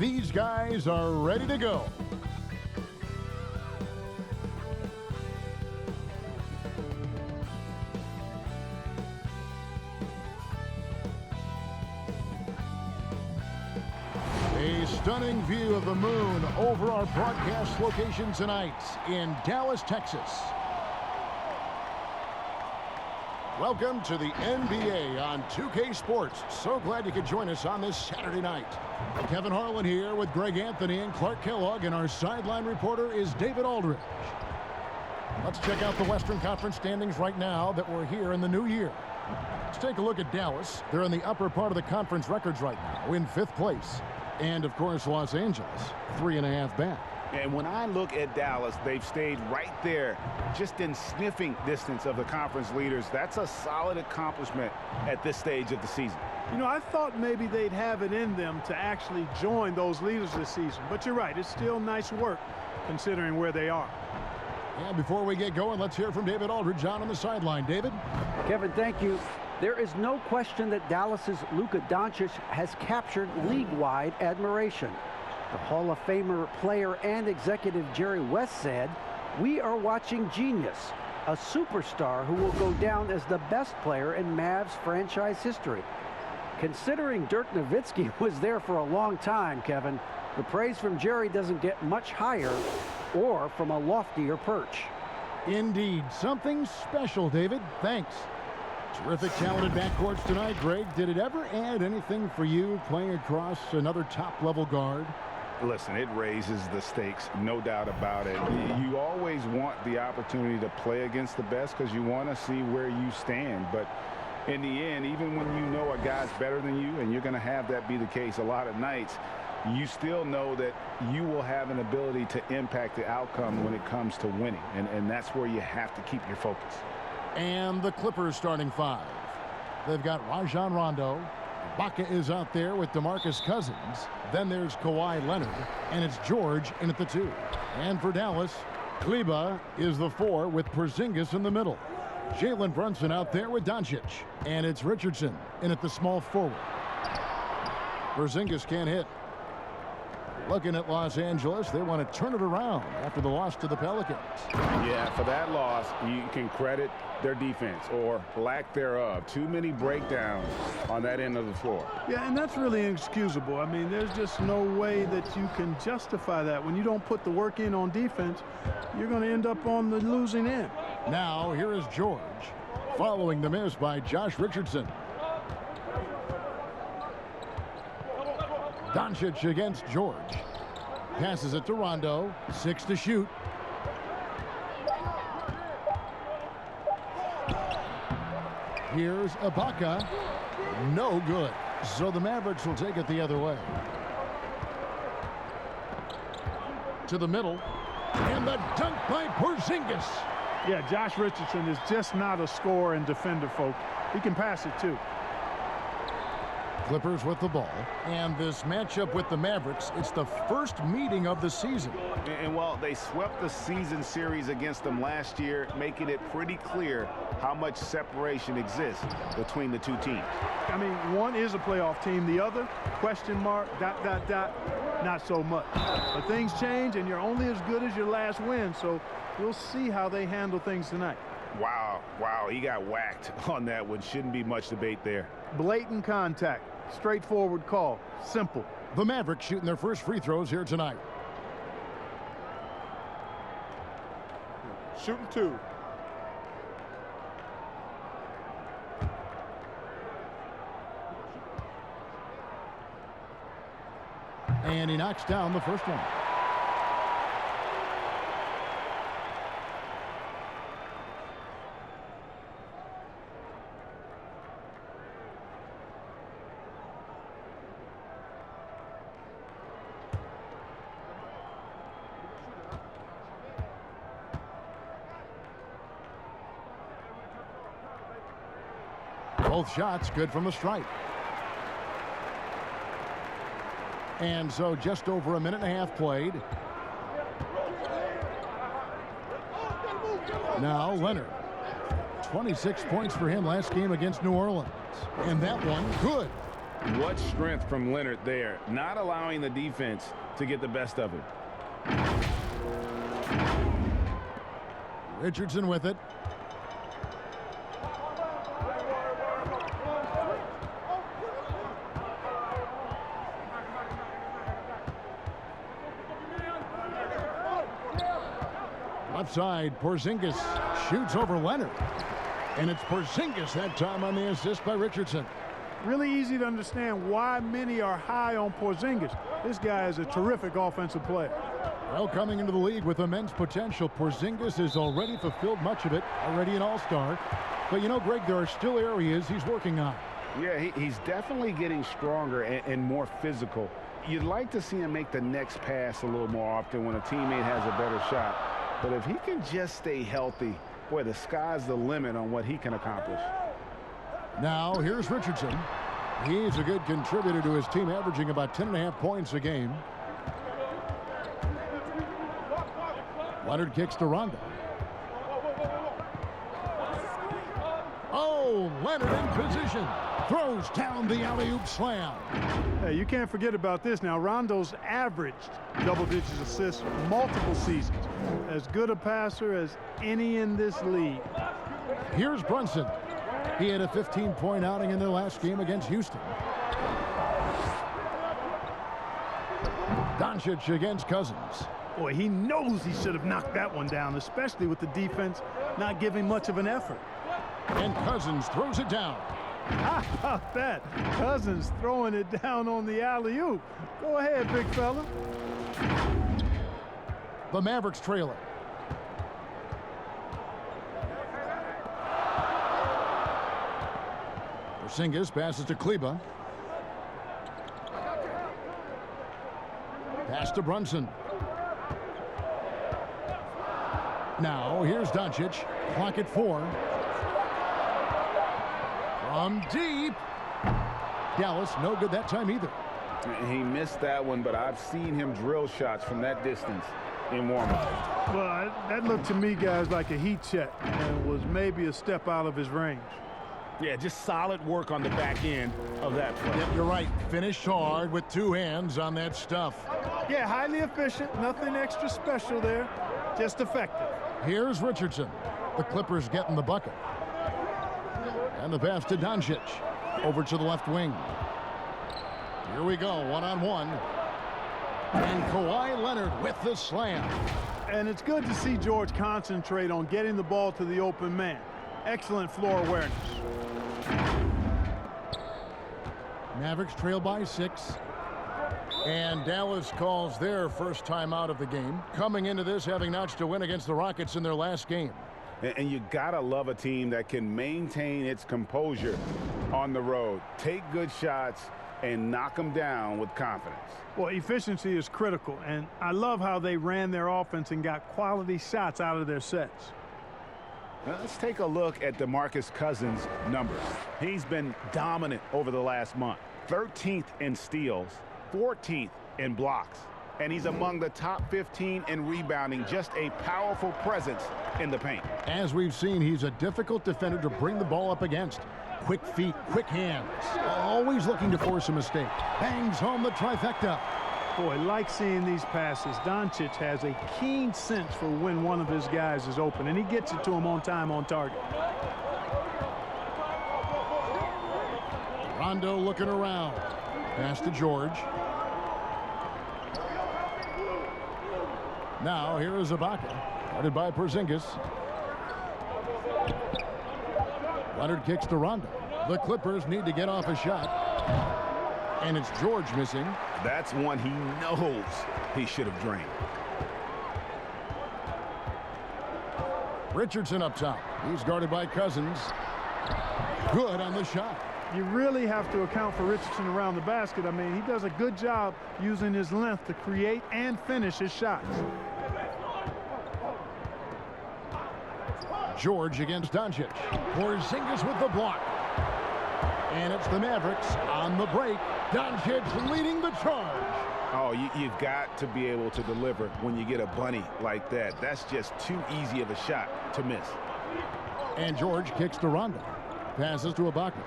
These guys are ready to go. A stunning view of the moon over our broadcast location tonight in Dallas, Texas. Welcome to the NBA on 2K Sports. So glad you could join us on this Saturday night. Kevin Harlan here with Greg Anthony and Clark Kellogg, and our sideline reporter is David Aldridge. Let's check out the Western Conference standings right now that we're here in the new year. Let's take a look at Dallas. They're in the upper part of the conference records right now, in 5th place. And, of course, Los Angeles, 3.5 back. And when I look at Dallas, they've stayed right there, just in sniffing distance of the conference leaders. That's a solid accomplishment at this stage of the season. You know, I thought maybe they'd have it in them to actually join those leaders this season. But you're right, it's still nice work considering where they are. And before we get going, let's hear from David Aldridge on the sideline. David? Kevin, thank you. There is no question that Dallas's Luka Doncic has captured league-wide admiration. The Hall of Famer player and executive Jerry West said, "We are watching genius, a superstar who will go down as the best player in Mavs franchise history." Considering Dirk Nowitzki was there for a long time, Kevin, the praise from Jerry doesn't get much higher or from a loftier perch. Indeed, something special, David. Thanks. Terrific, talented backcourts tonight, Greg. Did it ever add anything for you playing across another top-level guard? Listen, it raises the stakes, no doubt about it. You always want the opportunity to play against the best because you want to see where you stand. But in the end, even when you know a guy's better than you, and you're going to have that be the case a lot of nights, you still know that you will have an ability to impact the outcome when it comes to winning. And that's where you have to keep your focus. And the Clippers starting 5. They've got Rajon Rondo. Ibaka is out there with DeMarcus Cousins. Then there's Kawhi Leonard. And it's George in at the 2. And for Dallas, Kleba is the 4 with Porzingis in the middle. Jalen Brunson out there with Doncic. And it's Richardson in at the small forward. Porzingis can't hit. Looking at Los Angeles, they want to turn it around after the loss to the Pelicans. Yeah, for that loss, you can credit their defense or lack thereof. Too many breakdowns on that end of the floor. Yeah, and that's really inexcusable. I mean, there's just no way that you can justify that. When you don't put the work in on defense, you're going to end up on the losing end. Now, here is George, following the miss by Josh Richardson. Doncic against George. Passes it to Rondo. 6 to shoot. Here's Ibaka. No good. So the Mavericks will take it the other way. To the middle. And the dunk by Porzingis. Yeah, Josh Richardson is just not a scorer and defender, folks. He can pass it, too. Clippers with the ball. And this matchup with the Mavericks, it's the first meeting of the season. And while they swept the season series against them last year, making it pretty clear how much separation exists between the two teams. I mean, one is a playoff team. The other, question mark, ... not so much. But things change, and you're only as good as your last win. So we'll see how they handle things tonight. Wow, he got whacked on that one. Shouldn't be much debate there. Blatant contact. Straightforward call. Simple. The Mavericks shooting their first free throws here tonight. Shooting 2. And he knocks down the first one. Both shots good from the stripe. And so just over a minute and a half played. Now Leonard. 26 points for him last game against New Orleans. And that one good. What strength from Leonard there, not allowing the defense to get the best of him. Richardson with it. Left side, Porzingis shoots over Leonard. And it's Porzingis that time on the assist by Richardson. Really easy to understand why many are high on Porzingis. This guy is a terrific offensive player. Well, coming into the league with immense potential, Porzingis has already fulfilled much of it, already an all-star. But you know, Greg, there are still areas he's working on. Yeah, he's definitely getting stronger and more physical. You'd like to see him make the next pass a little more often when a teammate has a better shot. But if he can just stay healthy, boy, the sky's the limit on what he can accomplish. Now, here's Richardson. He's a good contributor to his team, averaging about 10.5 points a game. Leonard kicks to Rondo. Oh, Leonard in position. Throws down the alley-oop slam. Hey, you can't forget about this now. Rondo's averaged double-digit assists multiple seasons. As good a passer as any in this league. Here's Brunson. He had a 15-point outing in their last game against Houston. Doncic against Cousins. Boy, he knows he should have knocked that one down, especially with the defense not giving much of an effort. And Cousins throws it down. How about that? Cousins throwing it down on the alley-oop. Go ahead, big fella. The Mavericks trail it. Porzingis passes to Kleba. Pass to Brunson. Now, here's Doncic. Clock at 4. From deep. Dallas, no good that time either. He missed that one, but I've seen him drill shots from that distance in warm-up. Well, that looked to me, guys, like a heat check and was maybe a step out of his range. Yeah, just solid work on the back end of that play. Yep, you're right. Finished hard with 2 hands on that stuff. Yeah, highly efficient. Nothing extra special there. Just effective. Here's Richardson. The Clippers getting the bucket. And the pass to Doncic. Over to the left wing. Here we go, one-on-one. And Kawhi Leonard with the slam. And it's good to see George concentrate on getting the ball to the open man. Excellent floor awareness. Mavericks trail by 6. And Dallas calls their first time out of the game. Coming into this having notched a win against the Rockets in their last game. And you gotta love a team that can maintain its composure on the road. Take good shots and knock them down with confidence. Well, efficiency is critical, and I love how they ran their offense and got quality shots out of their sets. Now let's take a look at DeMarcus Cousins' numbers. He's been dominant over the last month. 13th in steals, 14th in blocks. And he's among the top 15 in rebounding. Just a powerful presence in the paint. As we've seen, he's a difficult defender to bring the ball up against. Quick feet, quick hands. Always looking to force a mistake. Bangs home the trifecta. Boy, like seeing these passes. Doncic has a keen sense for when one of his guys is open, and he gets it to him on time, on target. Rondo looking around. Pass to George. Now here is Ibaka, guarded by Porzingis. Leonard kicks to Rondo. The Clippers need to get off a shot. And it's George missing. That's one he knows he should have drained. Richardson up top. He's guarded by Cousins. Good on the shot. You really have to account for Richardson around the basket. I mean, he does a good job using his length to create and finish his shots. George against Doncic. Porzingis with the block. And it's the Mavericks on the break. Doncic leading the charge. Oh, you've got to be able to deliver when you get a bunny like that. That's just too easy of a shot to miss. And George kicks to Rondo. Passes to Ibaka.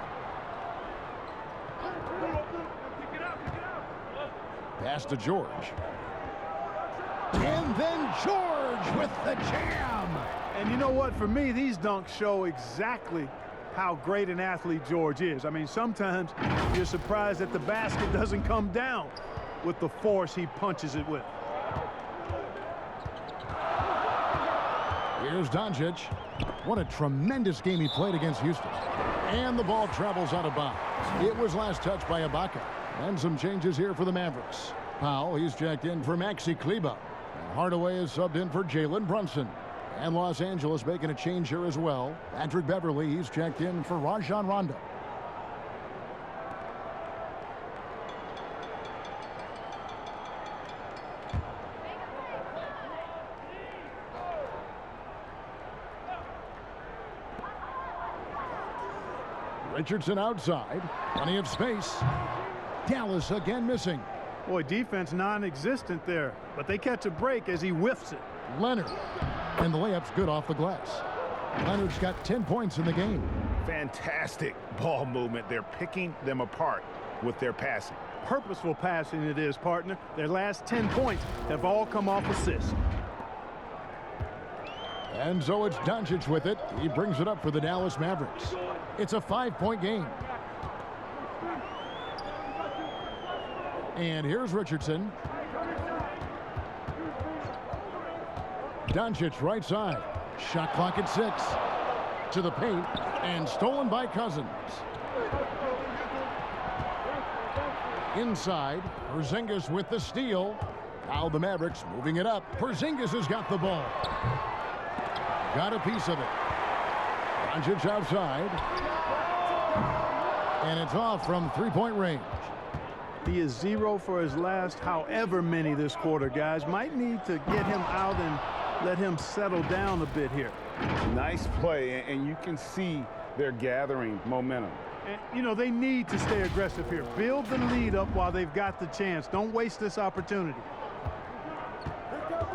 Pass to George. And then George with the jam. And you know what? For me, these dunks show exactly how great an athlete George is. I mean, sometimes you're surprised that the basket doesn't come down with the force he punches it with. Here's Doncic. What a tremendous game he played against Houston. And the ball travels out of bounds. It was last touched by Ibaka. And some changes here for the Mavericks. Powell, he's checked in for Maxi Kleber. And Hardaway is subbed in for Jalen Brunson. And Los Angeles making a change here as well. Patrick Beverly, he's checked in for Rajon Rondo. Richardson outside. Plenty of space. Dallas again missing. Boy, defense non-existent there, but they catch a break as he whiffs it. Leonard. And the layup's good off the glass. Leonard's got 10 points in the game. Fantastic ball movement. They're picking them apart with their passing. Purposeful passing it is, partner. Their last 10 points have all come off assists. And so it's Doncic with it. He brings it up for the Dallas Mavericks. It's a 5-point game. And here's Richardson. Doncic right side. Shot clock at 6. To the paint. And stolen by Cousins. Inside. Porzingis with the steal. Now the Mavericks moving it up. Porzingis has got the ball. Got a piece of it. Doncic outside. And it's off from three-point range. He is 0 for his last however many this quarter, guys. Might need to get him out and let him settle down a bit here. Nice play, and you can see they're gathering momentum. And, you know, they need to stay aggressive here. Build the lead up while they've got the chance. Don't waste this opportunity.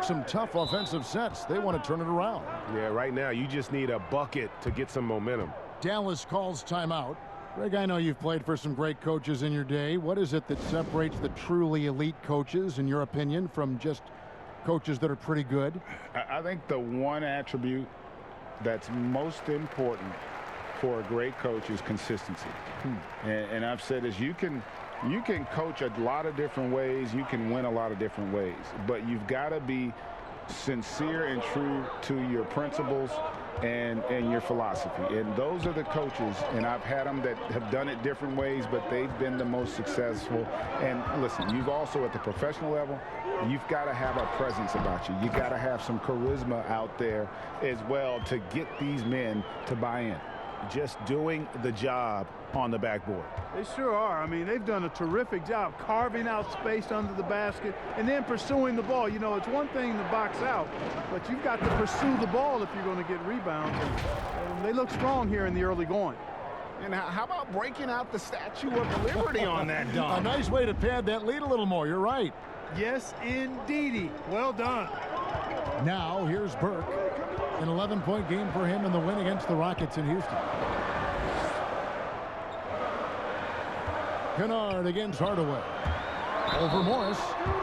Some tough offensive sets. They want to turn it around. Yeah, right now you just need a bucket to get some momentum. Dallas calls timeout. Greg, I know you've played for some great coaches in your day. What is it that separates the truly elite coaches, in your opinion, from just coaches that are pretty good? I think the one attribute that's most important for a great coach is consistency. And I've said this, you can coach a lot of different ways. You can win a lot of different ways. But you've got to be sincere and true to your principles and your philosophy. And those are the coaches, and I've had them that have done it different ways, but they've been the most successful. And listen, you've also at the professional level, you've got to have a presence about you. You got to have some charisma out there as well to get these men to buy in. Just doing the job on the backboard. They sure are. I mean, they've done a terrific job carving out space under the basket and then pursuing the ball. You know, it's one thing to box out, but you've got to pursue the ball if you're going to get rebounds. And they look strong here in the early going. And how about breaking out the Statue of Liberty on that dunk? A nice way to pad that lead a little more. You're right. Yes, indeedy. Well done. Now, here's Burke. An 11-point game for him in the win against the Rockets in Houston. Kennard against Hardaway. Over Morris.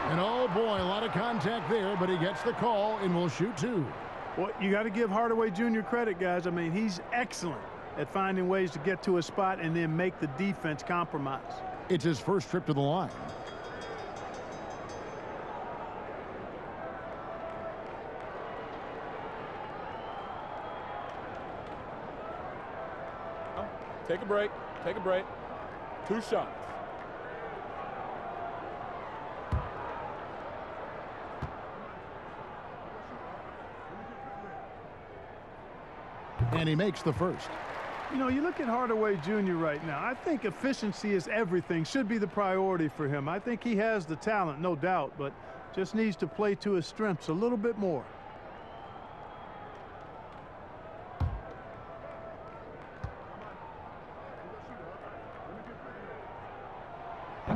And oh boy, a lot of contact there, but he gets the call and will shoot two. Well, you got to give Hardaway Jr. credit, guys. I mean, he's excellent at finding ways to get to a spot and then make the defense compromise. It's his first trip to the line. Take a break. Take a break. 2 shots. And he makes the first. You know, you look at Hardaway Jr. right now. I think efficiency is everything, should be the priority for him. I think he has the talent, no doubt, but just needs to play to his strengths a little bit more.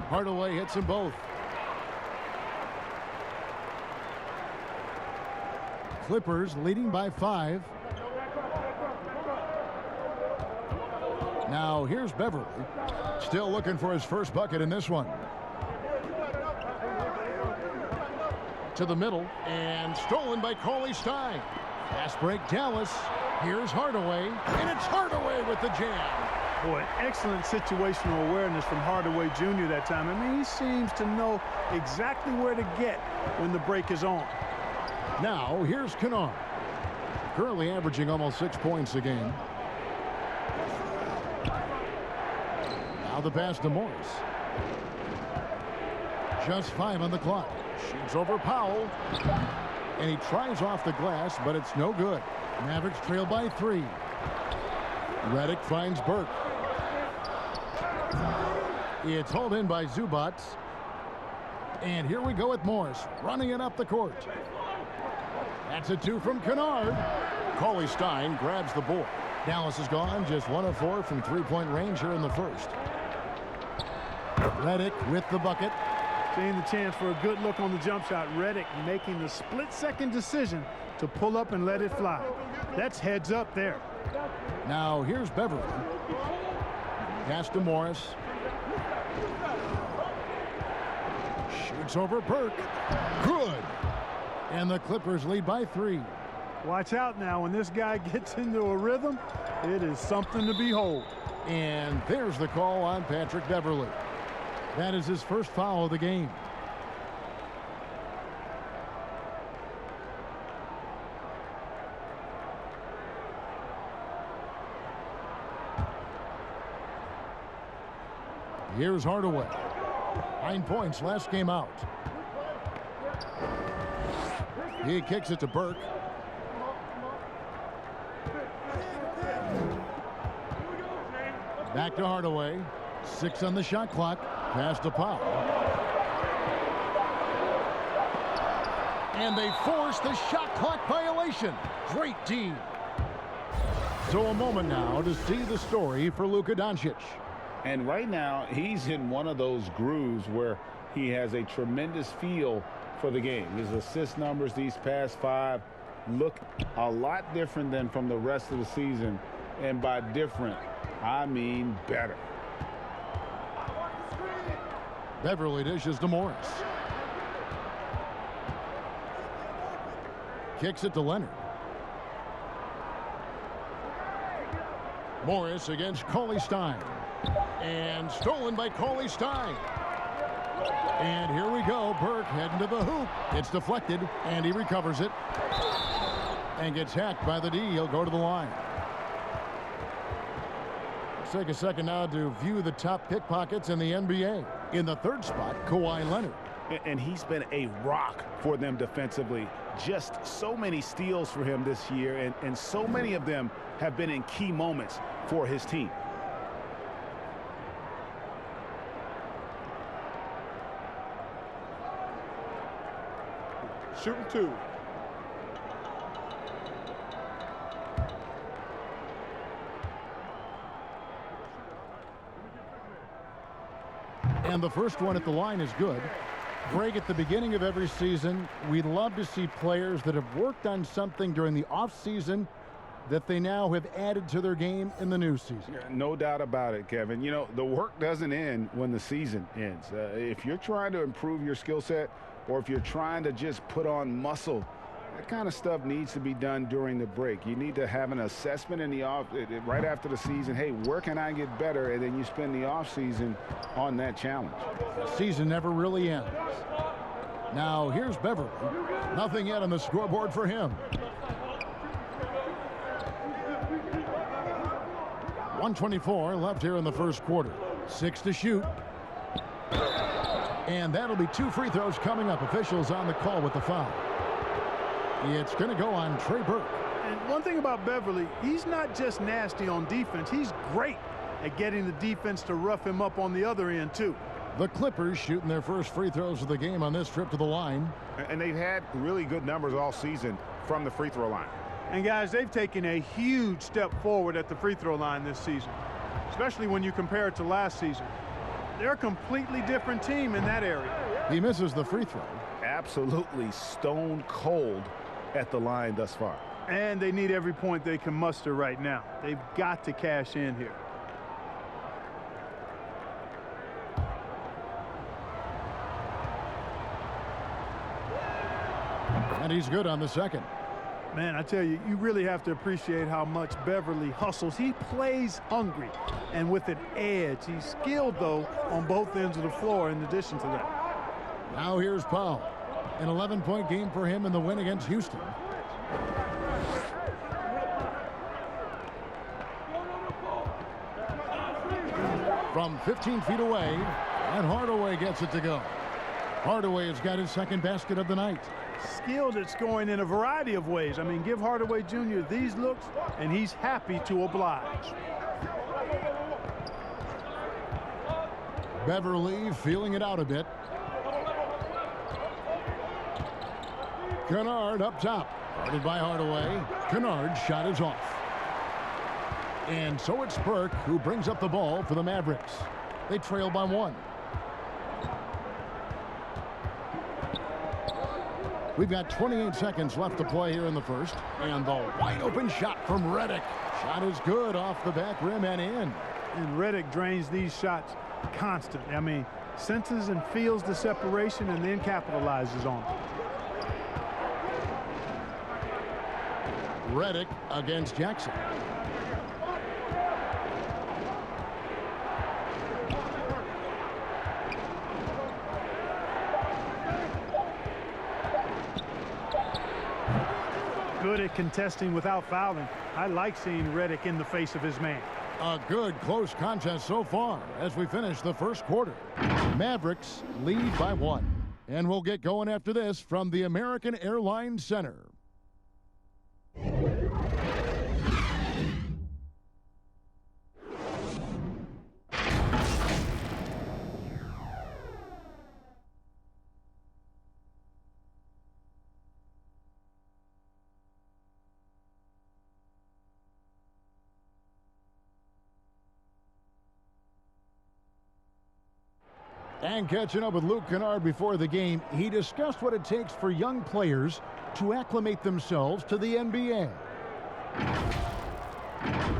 Hardaway hits them both. Clippers leading by 5. Now here's Beverly. Still looking for his first bucket in this one. To the middle, and stolen by Cauley Stein. Fast break, Dallas. Here's Hardaway, and it's Hardaway with the jam. Boy, excellent situational awareness from Hardaway Jr. that time. I mean, he seems to know exactly where to get when the break is on. Now, here's Kennard. Currently averaging almost 6 points a game. Now the pass to Morris. Just 5 on the clock. Shoots over Powell. And he tries off the glass, but it's no good. Mavericks trail by 3. Redick finds Burke. It's hauled in by Zubac. And here we go with Morris, running it up the court. That's a 2 from Kennard. Cauley Stein grabs the board. Dallas is gone, just 1 of 4 from three-point range here in the first. Redick with the bucket. Seeing the chance for a good look on the jump shot. Redick making the split-second decision to pull up and let it fly. That's heads up there. Now here's Beverly. Pass to Morris. Shoots over Burke. Good. And the Clippers lead by 3. Watch out now. When this guy gets into a rhythm, it is something to behold. And there's the call on Patrick Beverly. That is his first foul of the game. Here's Hardaway. 9 points last game out. He kicks it to Burke. Back to Hardaway. 6 on the shot clock. Pass to Powell. And they force the shot clock violation. Great D. So a moment now to see the story for Luka Doncic. And right now, he's in one of those grooves where he has a tremendous feel for the game. His assist numbers these past 5 look a lot different than from the rest of the season. And by different, I mean better. Beverly dishes to Morris. Kicks it to Leonard. Morris against Cauley Stein. And stolen by Cauley Stein. And here we go. Burke heading to the hoop. It's deflected, and he recovers it. And gets hacked by the D. He'll go to the line. Let's take a second now to view the top pickpockets in the NBA. In the third spot, Kawhi Leonard. And he's been a rock for them defensively. Just so many steals for him this year, and so many of them have been in key moments for his team. Shooting 2. And the first one at the line is good. Greg, at the beginning of every season, we'd love to see players that have worked on something during the offseason that they now have added to their game in the new season. No doubt about it, Kevin. You know, the work doesn't end when the season ends. If you're trying to improve your skill set, or if you're trying to just put on muscle, that kind of stuff needs to be done during the break. You need to have an assessment in the right after the season. Hey, where can I get better? And then you spend the off season on that challenge. The season never really ends. Now here's Beverly. Nothing yet on the scoreboard for him. 1:24 left here in the first quarter. 6 to shoot. And that'll be 2 free throws coming up. Officials on the call with the foul. It's going to go on Trey Burke. And one thing about Beverly, he's not just nasty on defense. He's great at getting the defense to rough him up on the other end, too. The Clippers shooting their first free throws of the game on this trip to the line. And they've had really good numbers all season from the free throw line. And, guys, they've taken a huge step forward at the free throw line this season, especially when you compare it to last season. They're a completely different team in that area. He misses the free throw. Absolutely stone cold at the line thus far. And they need every point they can muster right now. They've got to cash in here. And he's good on the second. Man, I tell you, you really have to appreciate how much Beverly hustles. He plays hungry and with an edge. He's skilled, though, on both ends of the floor in addition to that. Now here's Powell. An 11-point game for him in the win against Houston. From 15 feet away, and Hardaway gets it to go. Hardaway has got his second basket of the night. Skilled at scoring in a variety of ways. I mean, give Hardaway Jr. these looks, and he's happy to oblige. Beverly feeling it out a bit. Kennard up top. Guarded by Hardaway. Kennard's shot is off. And so it's Burke who brings up the ball for the Mavericks. They trail by 1. We've got 28 seconds left to play here in the first. And the wide open shot from Redick. Shot is good off the back rim and in. And Redick drains these shots constantly. I mean, senses and feels the separation and then capitalizes on it. Redick against Jackson. Good at contesting without fouling. I like seeing Redick in the face of his man. A good close contest so far as we finish the first quarter. Mavericks lead by 1. And we'll get going after this from the American Airlines Center. And catching up with Luke Kennard before the game, he discussed what it takes for young players to acclimate themselves to the NBA.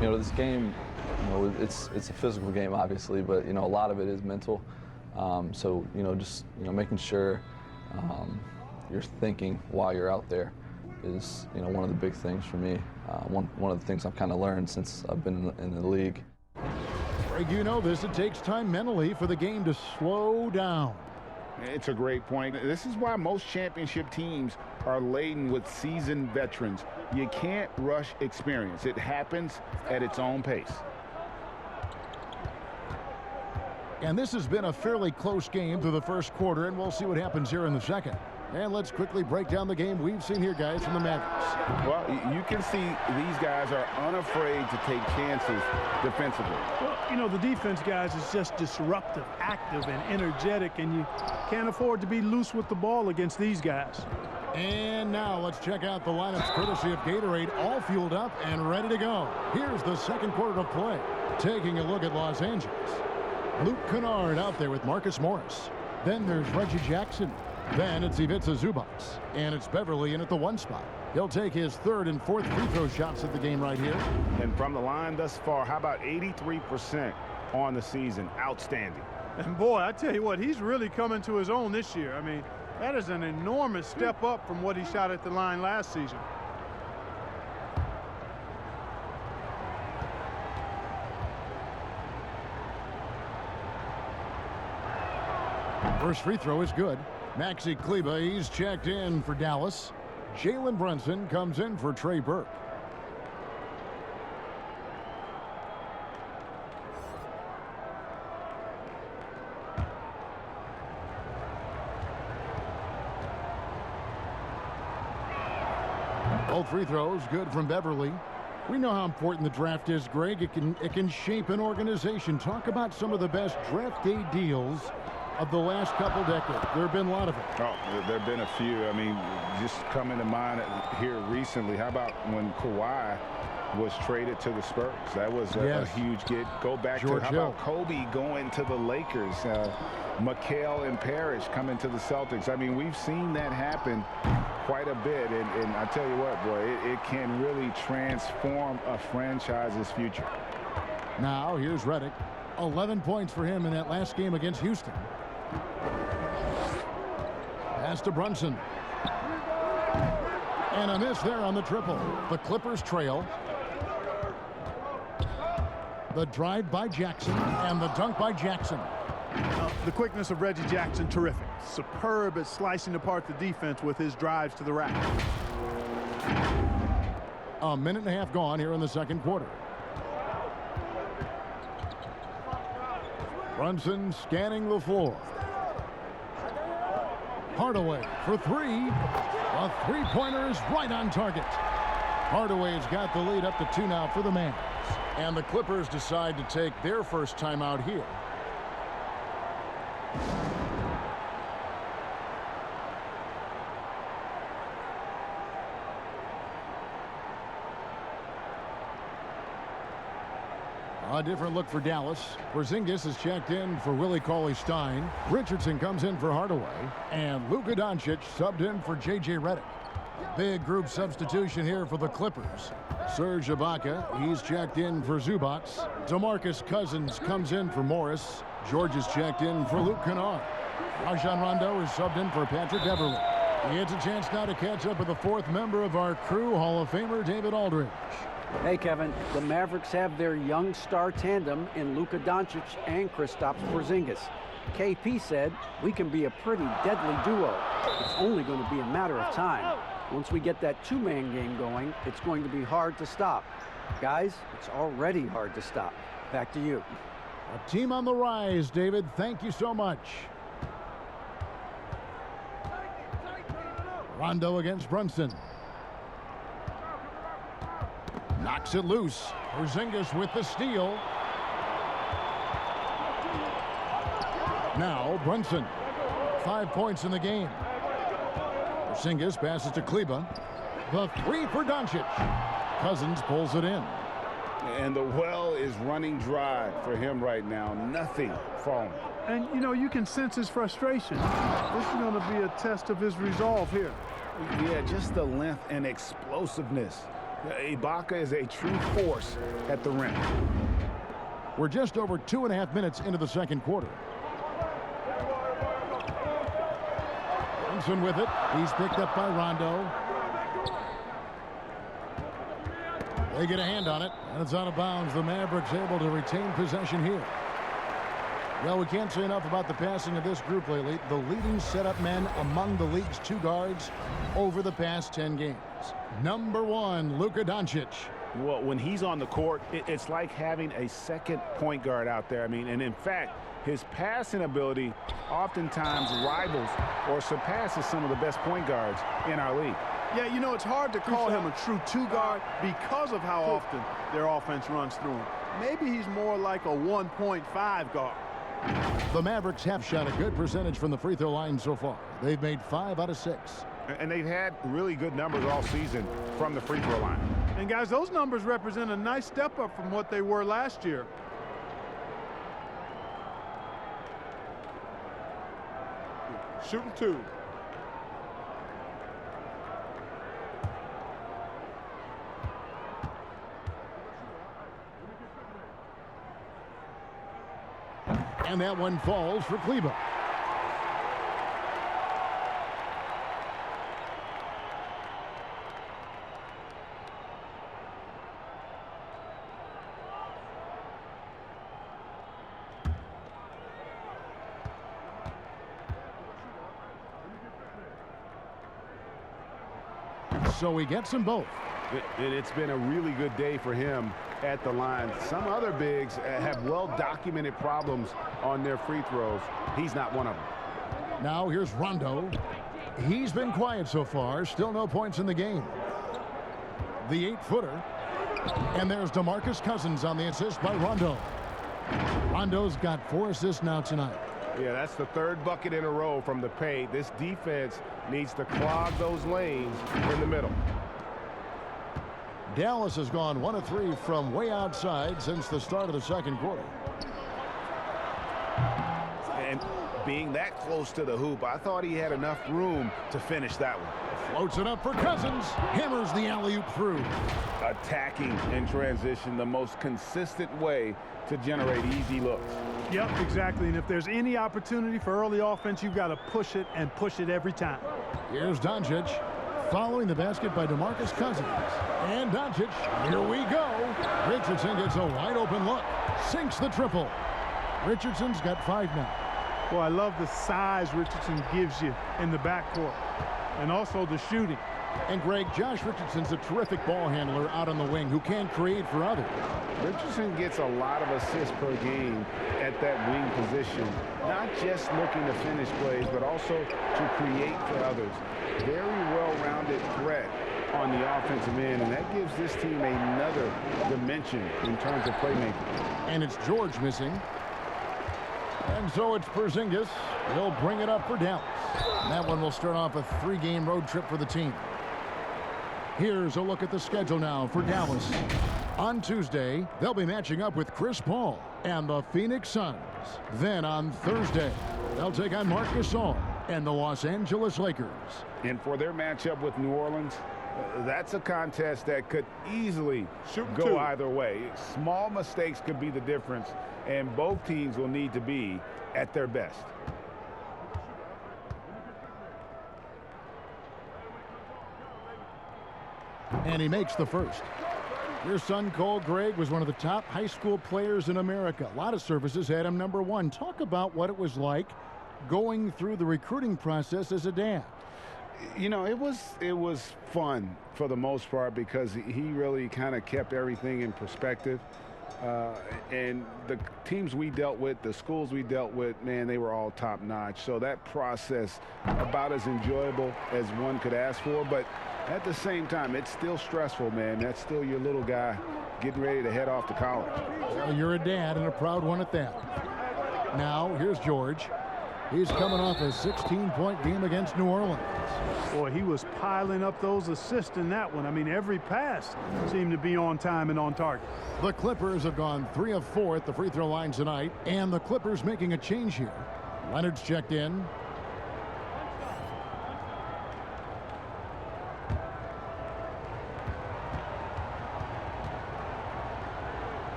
You know, this game, you know, it's a physical game, obviously, but, you know, a lot of it is mental. So, you know, just, you know, making sure you're thinking while you're out there is, you know, one of the big things for me. One of the things I've kind of learned since I've been in the league. Greg, you know this. It takes time mentally for the game to slow down. It's a great point. This is why most championship teams are laden with seasoned veterans. You can't rush experience. It happens at its own pace. And this has been a fairly close game through the first quarter, and we'll see what happens here in the second. And let's quickly break down the game we've seen here, guys, from the Mavericks. Well, you can see these guys are unafraid to take chances defensively. Well, you know, the defense, guys, is just disruptive, active, and energetic, and you can't afford to be loose with the ball against these guys. And now let's check out the lineups courtesy of Gatorade, all fueled up and ready to go. Here's the second quarter of play. Taking a look at Los Angeles. Luke Kennard out there with Marcus Morris. Then there's Reggie Jackson. Then it's Ivica Zubac. And it's Beverly in at the 1 spot. He'll take his 3rd and 4th free throw shots at the game right here. And from the line thus far, how about 83% on the season? Outstanding. And boy, I tell you what, he's really coming to his own this year. I mean, that is an enormous step up from what he shot at the line last season. First free throw is good. Maxi Kleber, he's checked in for Dallas. Jalen Brunson comes in for Trey Burke. Both free throws good from Beverly. We know how important the draft is, Greg. It can shape an organization. Talk about some of the best draft day deals of the last couple decades. There have been a lot of them. Oh, there have been a few. I mean, just coming to mind here recently, how about when Kawhi was traded to the Spurs? That was a huge get. Go back George to, how Hill. about Kobe going to the Lakers? McHale and Parrish coming to the Celtics. I mean, we've seen that happen quite a bit. And I tell you what, boy, it can really transform a franchise's future. Now, here's Redick. 11 points for him in that last game against Houston. Pass to Brunson. And a miss there on the triple. The Clippers trail. The drive by Jackson and the dunk by Jackson. The quickness of Reggie Jackson, terrific. Superb at slicing apart the defense with his drives to the rack. A minute and a half gone here in the second quarter. Brunson scanning the floor. Hardaway for three. A three-pointer is right on target. Hardaway's got the lead up to 2 now for the Mavs. And the Clippers decide to take their first timeout here. A different look for Dallas. Porzingis is checked in for Willie Cauley-Stein. Richardson comes in for Hardaway. And Luka Doncic subbed in for J.J. Redick. Big group substitution here for the Clippers. Serge Ibaka, he's checked in for Zubac. DeMarcus Cousins comes in for Morris. George is checked in for Luke Kennard. Rajon Rondo is subbed in for Patrick Beverley. He gets a chance now to catch up with the fourth member of our crew, Hall of Famer David Aldridge. Hey, Kevin, the Mavericks have their young star tandem in Luka Doncic and Kristaps Porzingis. KP said, we can be a pretty deadly duo. It's only going to be a matter of time. Once we get that two-man game going, it's going to be hard to stop. Guys, it's already hard to stop. Back to you. A team on the rise, David. Thank you so much. Rondo against Brunson. Knocks it loose. Porzingis with the steal. Now Brunson. 5 points in the game. Porzingis passes to Kleba. The three for Doncic. Cousins pulls it in. And the well is running dry for him right now. Nothing falling. And, you know, you can sense his frustration. This is going to be a test of his resolve here. Yeah, just the length and explosiveness. Ibaka is a true force at the rim. We're just over 2.5 minutes into the second quarter. Brunson with it. He's picked up by Rondo. They get a hand on it, and it's out of bounds. The Mavericks able to retain possession here. Well, we can't say enough about the passing of this group lately. The leading setup men among the league's two guards over the past 10 games. Number one, Luka Doncic. Well, when he's on the court, it's like having a second point guard out there. I mean, and in fact, his passing ability oftentimes rivals or surpasses some of the best point guards in our league. Yeah, you know, it's hard to call him a true two guard because of how often their offense runs through him. Maybe he's more like a 1.5 guard. The Mavericks have shot a good percentage from the free throw line so far. They've made 5 out of 6. And they've had really good numbers all season from the free throw line. And guys, those numbers represent a nice step up from what they were last year. Shooting 2. And that one falls for Kleba. So he gets them both. It's been a really good day for him at the line. Some other bigs have well-documented problems on their free throws. He's not one of them. Now here's Rondo. He's been quiet so far. Still no points in the game. The 8-footer. And there's DeMarcus Cousins on the assist by Rondo. Rondo's got 4 assists now tonight. Yeah, that's the 3rd bucket in a row from the paint. This defense needs to clog those lanes in the middle. Dallas has gone 1 of 3 from way outside since the start of the second quarter. And being that close to the hoop, I thought he had enough room to finish that one. Floats it up for Cousins. Hammers the alley-oop through. Attacking in transition, the most consistent way to generate easy looks. Yep, exactly. And if there's any opportunity for early offense, you've got to push it and push it every time. Here's Doncic. Following the basket by DeMarcus Cousins. And Doncic. Here we go. Richardson gets a wide open look. Sinks the triple. Richardson's got 5 now. Well, I love the size Richardson gives you in the backcourt. And also the shooting. And Greg, Josh Richardson's a terrific ball handler out on the wing who can create for others. Richardson gets a lot of assists per game at that wing position. Not just looking to finish plays, but also to create for others. Very well-rounded threat on the offensive end, and that gives this team another dimension in terms of playmaking. And it's George missing. And so it's Porzingis. He'll bring it up for Dallas. And that one will start off a 3-game road trip for the team. Here's a look at the schedule now for Dallas. On Tuesday, they'll be matching up with Chris Paul and the Phoenix Suns. Then on Thursday, they'll take on Marc Gasol and the Los Angeles Lakers. And for their matchup with New Orleans, that's a contest that could easily go either way. Small mistakes could be the difference, and both teams will need to be at their best. And he makes the first. Your son, Cole Greg, was one of the top high school players in America. A lot of services had him #1. Talk about what it was like going through the recruiting process as a dad. You know, it was fun for the most part because he really kind of kept everything in perspective. And the teams we dealt with, the schools we dealt with, man, they were all top notch. So that process about as enjoyable as one could ask for. But at the same time, it's still stressful, man. That's still your little guy getting ready to head off to college. Well, you're a dad and a proud one at that. Now, here's George. He's coming off a 16-point game against New Orleans. Boy, he was piling up those assists in that one. I mean, every pass seemed to be on time and on target. The Clippers have gone 3 of 4 at the free throw line tonight, and the Clippers making a change here. Leonard's checked in.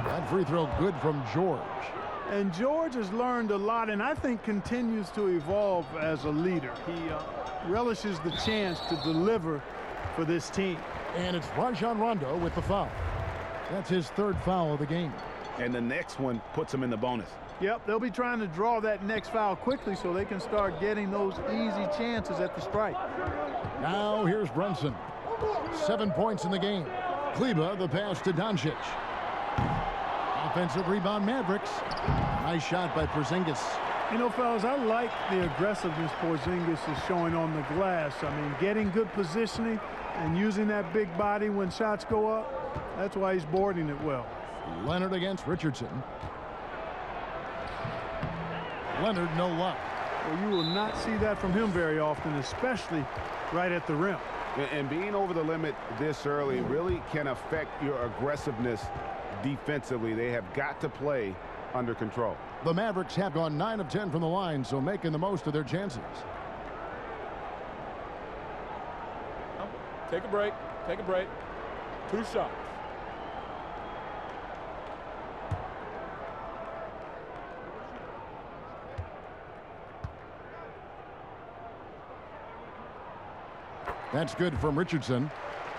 That free throw good from George. And George has learned a lot, and I think continues to evolve as a leader. He relishes the chance to deliver for this team. And it's Rajon Rondo with the foul. That's his 3rd foul of the game. And the next one puts him in the bonus. Yep, they'll be trying to draw that next foul quickly so they can start getting those easy chances at the stripe. Now here's Brunson. 7 points in the game. Kleba, the pass to Doncic. Offensive rebound, Mavericks. Nice shot by Porzingis. You know, fellas, I like the aggressiveness Porzingis is showing on the glass. I mean, getting good positioning and using that big body when shots go up. That's why he's boarding it well. Leonard against Richardson. Leonard, no luck. Well, you will not see that from him very often, especially right at the rim. And being over the limit this early really can affect your aggressiveness defensively. They have got to play under control. The Mavericks have gone 9 of 10 from the line, so making the most of their chances. Take a break. Take a break. 2 shots. That's good from Richardson.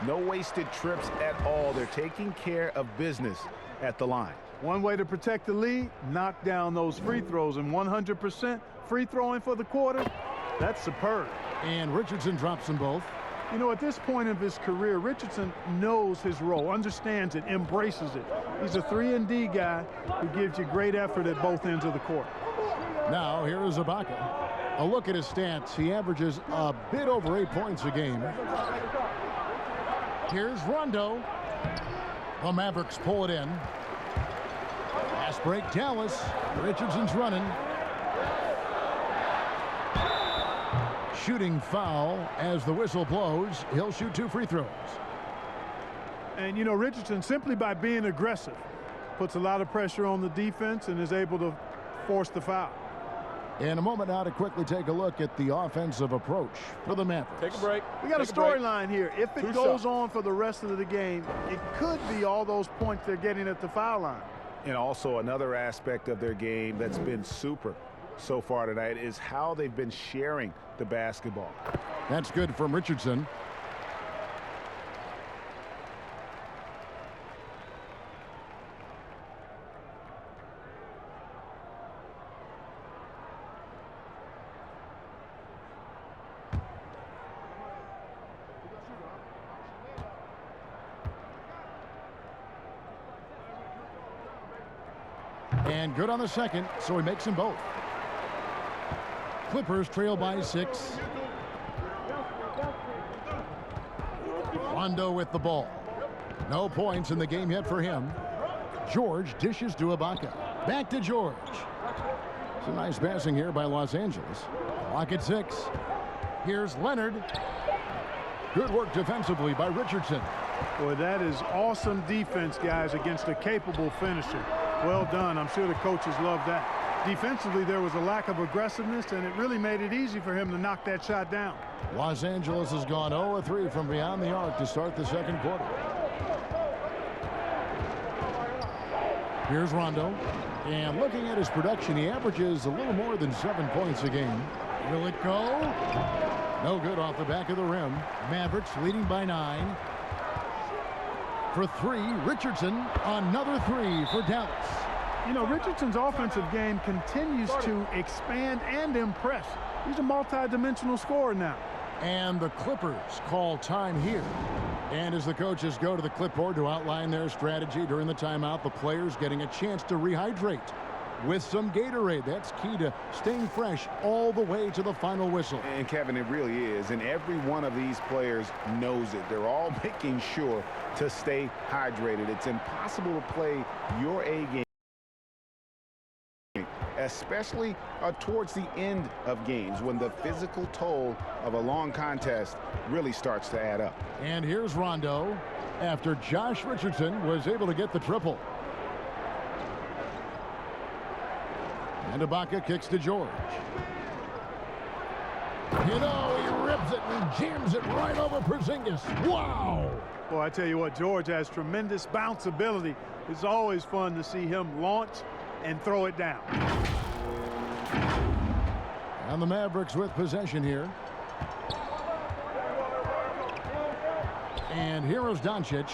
No wasted trips at all. They're taking care of business at the line. One way to protect the lead, knock down those free throws, and 100% free throwing for the quarter, that's superb. And Richardson drops them both. You know, at this point of his career, Richardson knows his role, understands it, embraces it. He's a 3-and-D guy who gives you great effort at both ends of the court. Now here is Ibaka. A look at his stats. He averages a bit over 8 points a game. Here's Rondo. The Mavericks pull it in. Fast break, Dallas. Richardson's running. Shooting foul as the whistle blows. He'll shoot 2 free throws. And, you know, Richardson, simply by being aggressive, puts a lot of pressure on the defense and is able to force the foul. In a moment now to quickly take a look at the offensive approach for the Mavericks. Take a break. We got a storyline here. If it 2 goes shots. on for the rest of the game, it could be all those points they're getting at the foul line. And also another aspect of their game that's been super so far tonight is how they've been sharing the basketball. That's good from Richardson. And good on the second, so he makes them both. Clippers trail by 6. Rondo with the ball. No points in the game yet for him. George dishes to Ibaka. Back to George. Some nice passing here by Los Angeles. Clock at 6. Here's Leonard. Good work defensively by Richardson. Boy, that is awesome defense, guys, against a capable finisher. Well done. I'm sure the coaches love that. Defensively, there was a lack of aggressiveness, and it really made it easy for him to knock that shot down. Los Angeles has gone 0-3 from beyond the arc to start the second quarter. Here's Rondo. And looking at his production, he averages a little more than 7 points a game. Will it go? No good off the back of the rim. Mavericks leading by 9. For 3, Richardson. Another 3 for Dallas. You know, Richardson's offensive game continues to expand and impress. He's a multi-dimensional scorer now. And the Clippers call time here. And as the coaches go to the clipboard to outline their strategy during the timeout, the players getting a chance to rehydrate with some Gatorade. That's key to staying fresh all the way to the final whistle. And Kevin, it really is. And every one of these players knows it. They're all making sure to stay hydrated. It's impossible to play your A game, especially towards the end of games when the physical toll of a long contest really starts to add up. And here's Rondo after Josh Richardson was able to get the triple. And Ibaka kicks to George. You know, he rips it and jams it right over Porzingis. Wow! Well, I tell you what, George has tremendous bounce ability. It's always fun to see him launch and throw it down. And the Mavericks with possession here. And here is Doncic.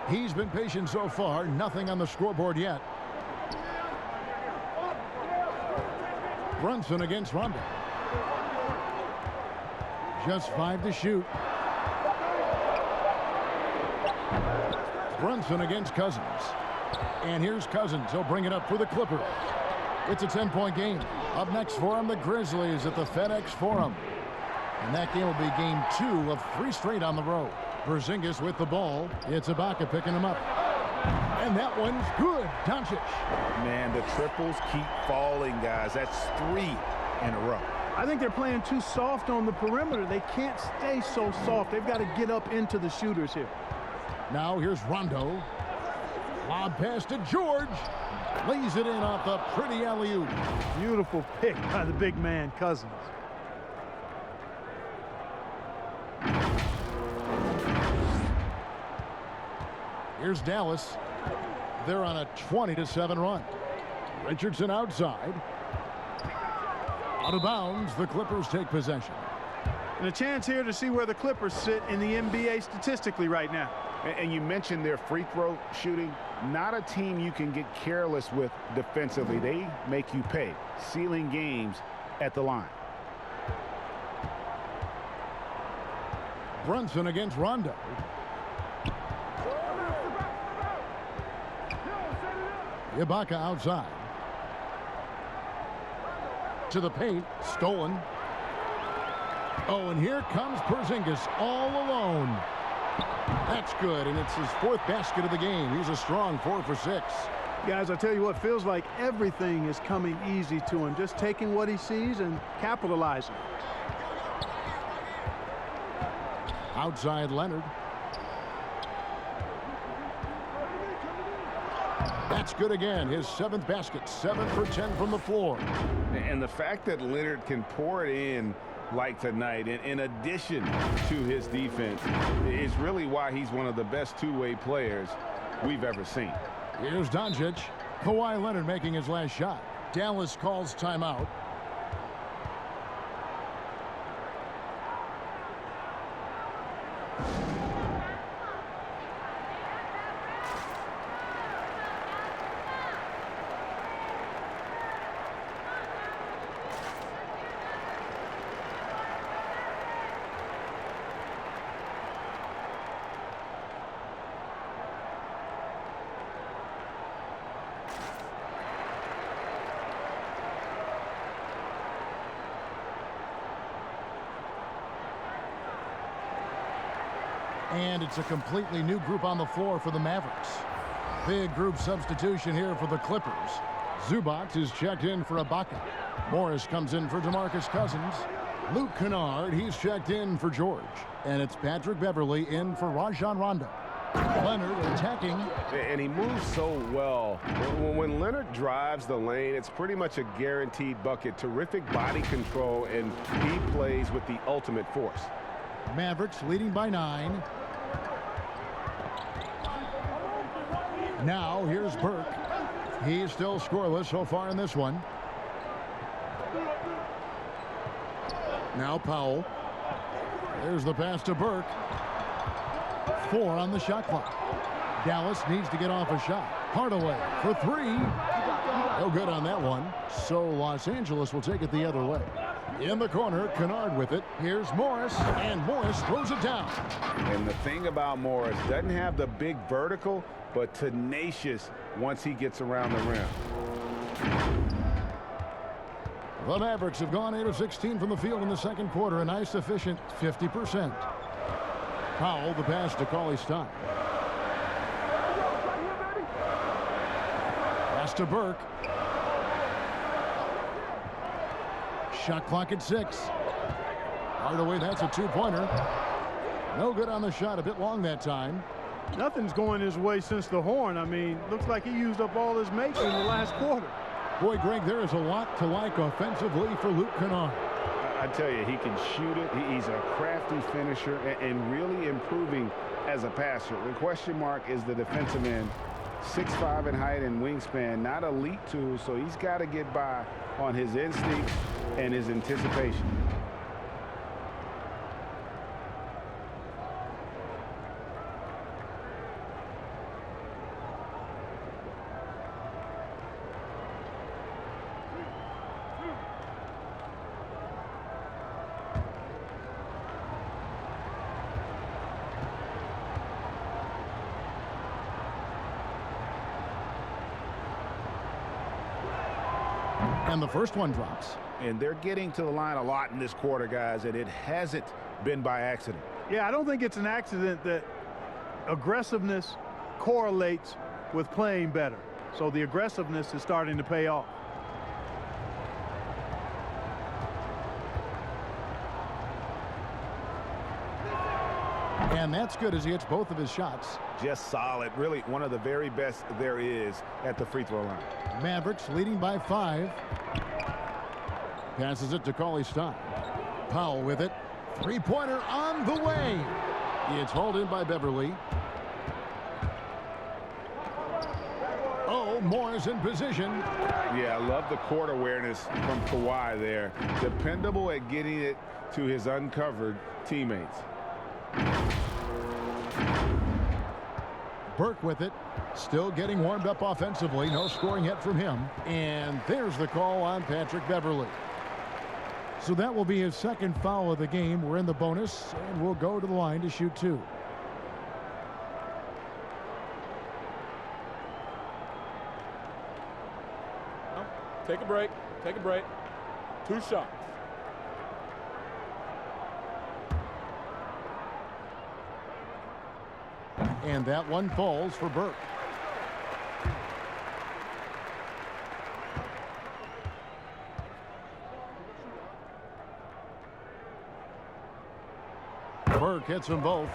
He's been patient so far. Nothing on the scoreboard yet. Brunson against Rondo. Just 5 to shoot. Brunson against Cousins. And here's Cousins. He'll bring it up for the Clippers. It's a 10-point game. Up next for them, the Grizzlies at the FedEx Forum. And that game will be game 2 of 3 straight on the road. Porzingis with the ball. It's Ibaka picking him up. And that one's good. Doncic. Man, the triples keep falling, guys. That's 3 in a row. I think they're playing too soft on the perimeter. They can't stay so soft. They've got to get up into the shooters here. Now here's Rondo. Lob pass to George. Lays it in off the pretty alley-oop. Beautiful pick by the big man, Cousins. Here's Dallas. They're on a 20-7 run. Richardson outside. Out of bounds, the Clippers take possession. And a chance here to see where the Clippers sit in the NBA statistically right now. And you mentioned their free throw shooting. Not a team you can get careless with defensively. They make you pay. Sealing games at the line. Brunson against Rondo. Ibaka outside. To the paint. Stolen. Oh, and here comes Porzingis all alone. That's good, and it's his 4th basket of the game. He's a strong 4 for 6. Guys, I tell you what, feels like everything is coming easy to him. Just taking what he sees and capitalizing. Outside Leonard. That's good again. His 7th basket. 7 for 10 from the floor. And the fact that Leonard can pour it in like tonight, and in addition to his defense, is really why he's one of the best two-way players we've ever seen. Here's Doncic. Kawhi Leonard making his last shot. Dallas calls timeout. And it's a completely new group on the floor for the Mavericks. Big group substitution here for the Clippers. Zubac is checked in for Ibaka. Morris comes in for DeMarcus Cousins. Luke Kennard, he's checked in for George. And it's Patrick Beverley in for Rajon Rondo. Leonard attacking. And he moves so well. When Leonard drives the lane, it's pretty much a guaranteed bucket. Terrific body control, and he plays with the ultimate force. Mavericks leading by 9. Now here's Burke. He's still scoreless so far in this one. Now Powell. There's the pass to Burke. 4 on the shot clock. Dallas needs to get off a shot. Hardaway for 3. No good on that one. So Los Angeles will take it the other way. In the corner, Kennard with it. Here's Morris, and Morris throws it down. And the thing about Morris, doesn't have the big vertical, but tenacious once he gets around the rim. The Mavericks have gone 8 of 16 from the field in the second quarter, a nice efficient 50%. Powell, the pass to Cauley-Stein. Pass to Burke. Shot clock at 6. Hardaway, that's a two-pointer. No good on the shot, a bit long that time. Nothing's going his way since the horn. I mean, looks like he used up all his making in the last quarter. Boy, Greg, there is a lot to like offensively for Luke Kennard. I tell you, he can shoot it. He's a crafty finisher and really improving as a passer. The question mark is the defensive end. 6'5" in height and wingspan, not elite tools, so he's got to get by on his instincts and his anticipation. And the first one drops. And they're getting to the line a lot in this quarter, guys, and it hasn't been by accident. Yeah, I don't think it's an accident that aggressiveness correlates with playing better. So the aggressiveness is starting to pay off. And that's good as he hits both of his shots. Just solid. Really one of the very best there is at the free throw line. Mavericks leading by 5. Passes it to Cauley-Stein. Powell with it. Three-pointer on the way. It's hauled in by Beverley. Oh, Morris in position. Yeah, I love the court awareness from Kawhi there. Dependable at getting it to his uncovered teammates. Burke with it. Still getting warmed up offensively. No scoring yet from him. And there's the call on Patrick Beverley. So that will be his second foul of the game. We're in the bonus, and we'll go to the line to shoot 2. Take a break. Take a break. 2 shots. And that one falls for Burke. Burke hits them both.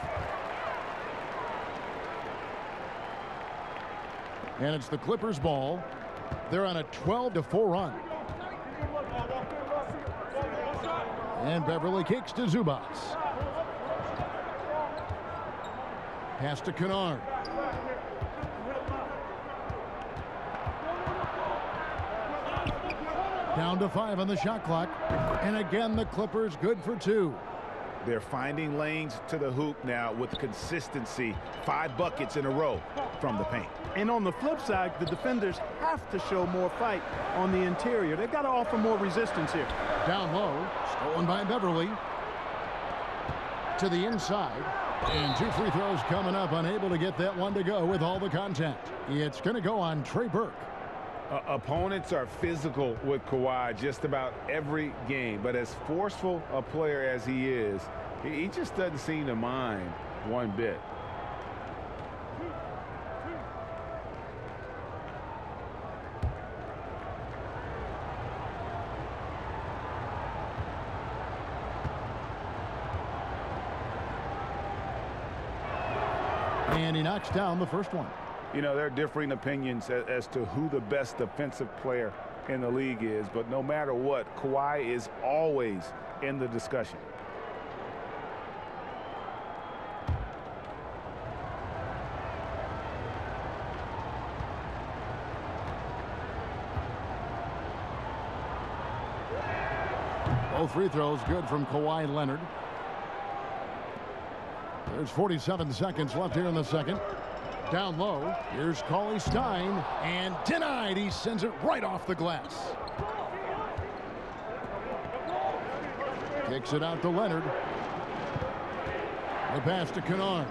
And it's the Clippers' ball. They're on a 12-4 run. And Beverley kicks to Zubac. Pass to Kennard. Down to 5 on the shot clock. And again, the Clippers good for 2. They're finding lanes to the hoop now with consistency. 5 buckets in a row from the paint. And on the flip side, the defenders have to show more fight on the interior. They've got to offer more resistance here. Down low, stolen by Beverley. To the inside. And 2 free throws coming up, unable to get that one to go with all the contact. It's going to go on Trey Burke. Opponents are physical with Kawhi just about every game, but as forceful a player as he is, he just doesn't seem to mind one bit. And he knocks down the first one. You know, there are differing opinions as to who the best defensive player in the league is, but no matter what, Kawhi is always in the discussion. Both free throws good from Kawhi Leonard. There's 47 seconds left here in the second. Down low, here's Cauley Stein, and denied. He sends it right off the glass. Kicks it out to Leonard. The pass to Kennard.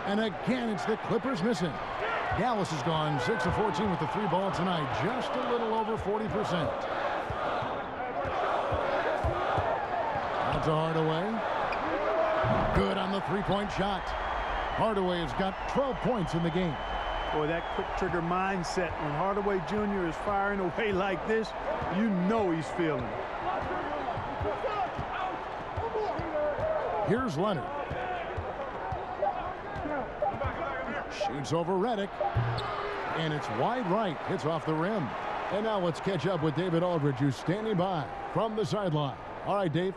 And again, it's the Clippers missing. Dallas has gone 6 of 14 with the 3 ball tonight, just a little over 40%. Out to Hardaway. Good on the 3-point shot. Hardaway has got 12 points in the game. Boy, that quick trigger mindset, when Hardaway Jr. is firing away like this, you know he's feeling it. Here's Leonard. Shoots over Redick. And it's wide right. Hits off the rim. And now let's catch up with David Aldridge, who's standing by from the sideline. All right, Dave.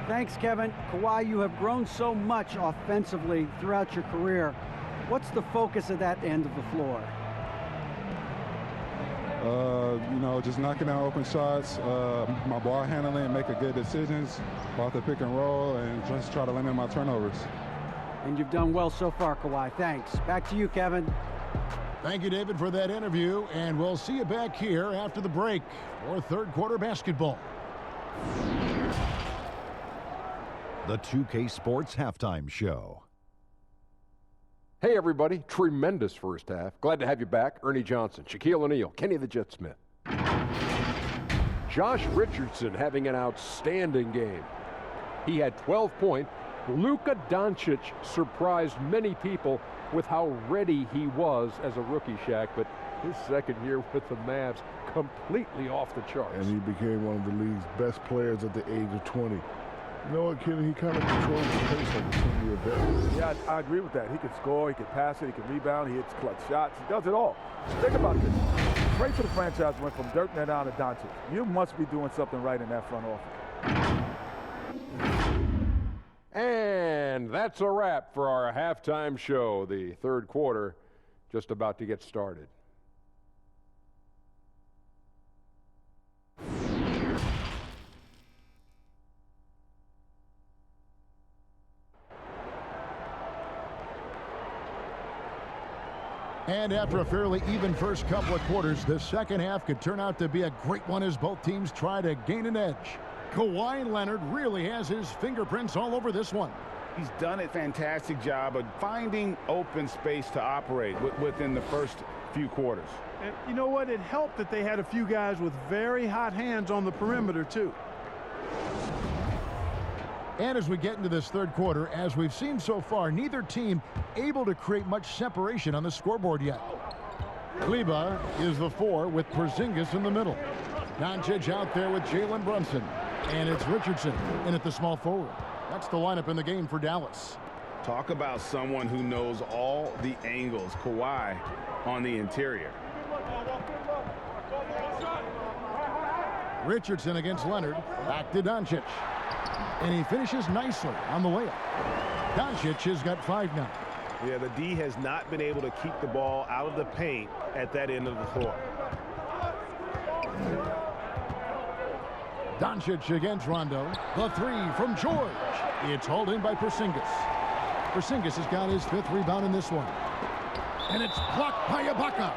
Thanks, Kevin. Kawhi, you have grown so much offensively throughout your career. What's the focus of that end of the floor? You know, just knocking down open shots, my ball handling, making good decisions off the pick and roll, and just try to limit my turnovers. And you've done well so far, Kawhi. Thanks. Back to you, Kevin. Thank you, David, for that interview, and we'll see you back here after the break for third quarter basketball. The 2K Sports Halftime Show. Hey, everybody. Tremendous first half. Glad to have you back. Ernie Johnson, Shaquille O'Neal, Kenny the Jet Smith. Josh Richardson having an outstanding game. He had 12 points. Luka Doncic surprised many people with how ready he was as a rookie, Shaq, but his second year with the Mavs completely off the charts. And he became one of the league's best players at the age of 20. You know what, Kenny? He kind of controls the pace like a 10-year vet. Yeah, I agree with that. He can score, he can pass it, he can rebound, he hits clutch shots. He does it all. Think about this. Trade for the franchise went from Dirk down to Doncic. You must be doing something right in that front office. And that's a wrap for our halftime show. The third quarter just about to get started. And after a fairly even first couple of quarters, the second half could turn out to be a great one as both teams try to gain an edge. Kawhi Leonard really has his fingerprints all over this one. He's done a fantastic job of finding open space to operate within the first few quarters. And you know what? It helped that they had a few guys with very hot hands on the perimeter, too. And as we get into this third quarter, as we've seen so far, neither team able to create much separation on the scoreboard yet. Kleba is the 4 with Porzingis in the middle. Doncic out there with Jalen Brunson. And it's Richardson in at the small forward. That's the lineup in the game for Dallas. Talk about someone who knows all the angles. Kawhi on the interior. Richardson against Leonard. Back to Doncic. And he finishes nicely on the layup. Doncic has got 5 now. Yeah, the D has not been able to keep the ball out of the paint at that end of the floor. Doncic against Rondo. The 3 from George. It's hauled in by Porzingis. Porzingis has got his 5th rebound in this one. And it's blocked by Ibaka.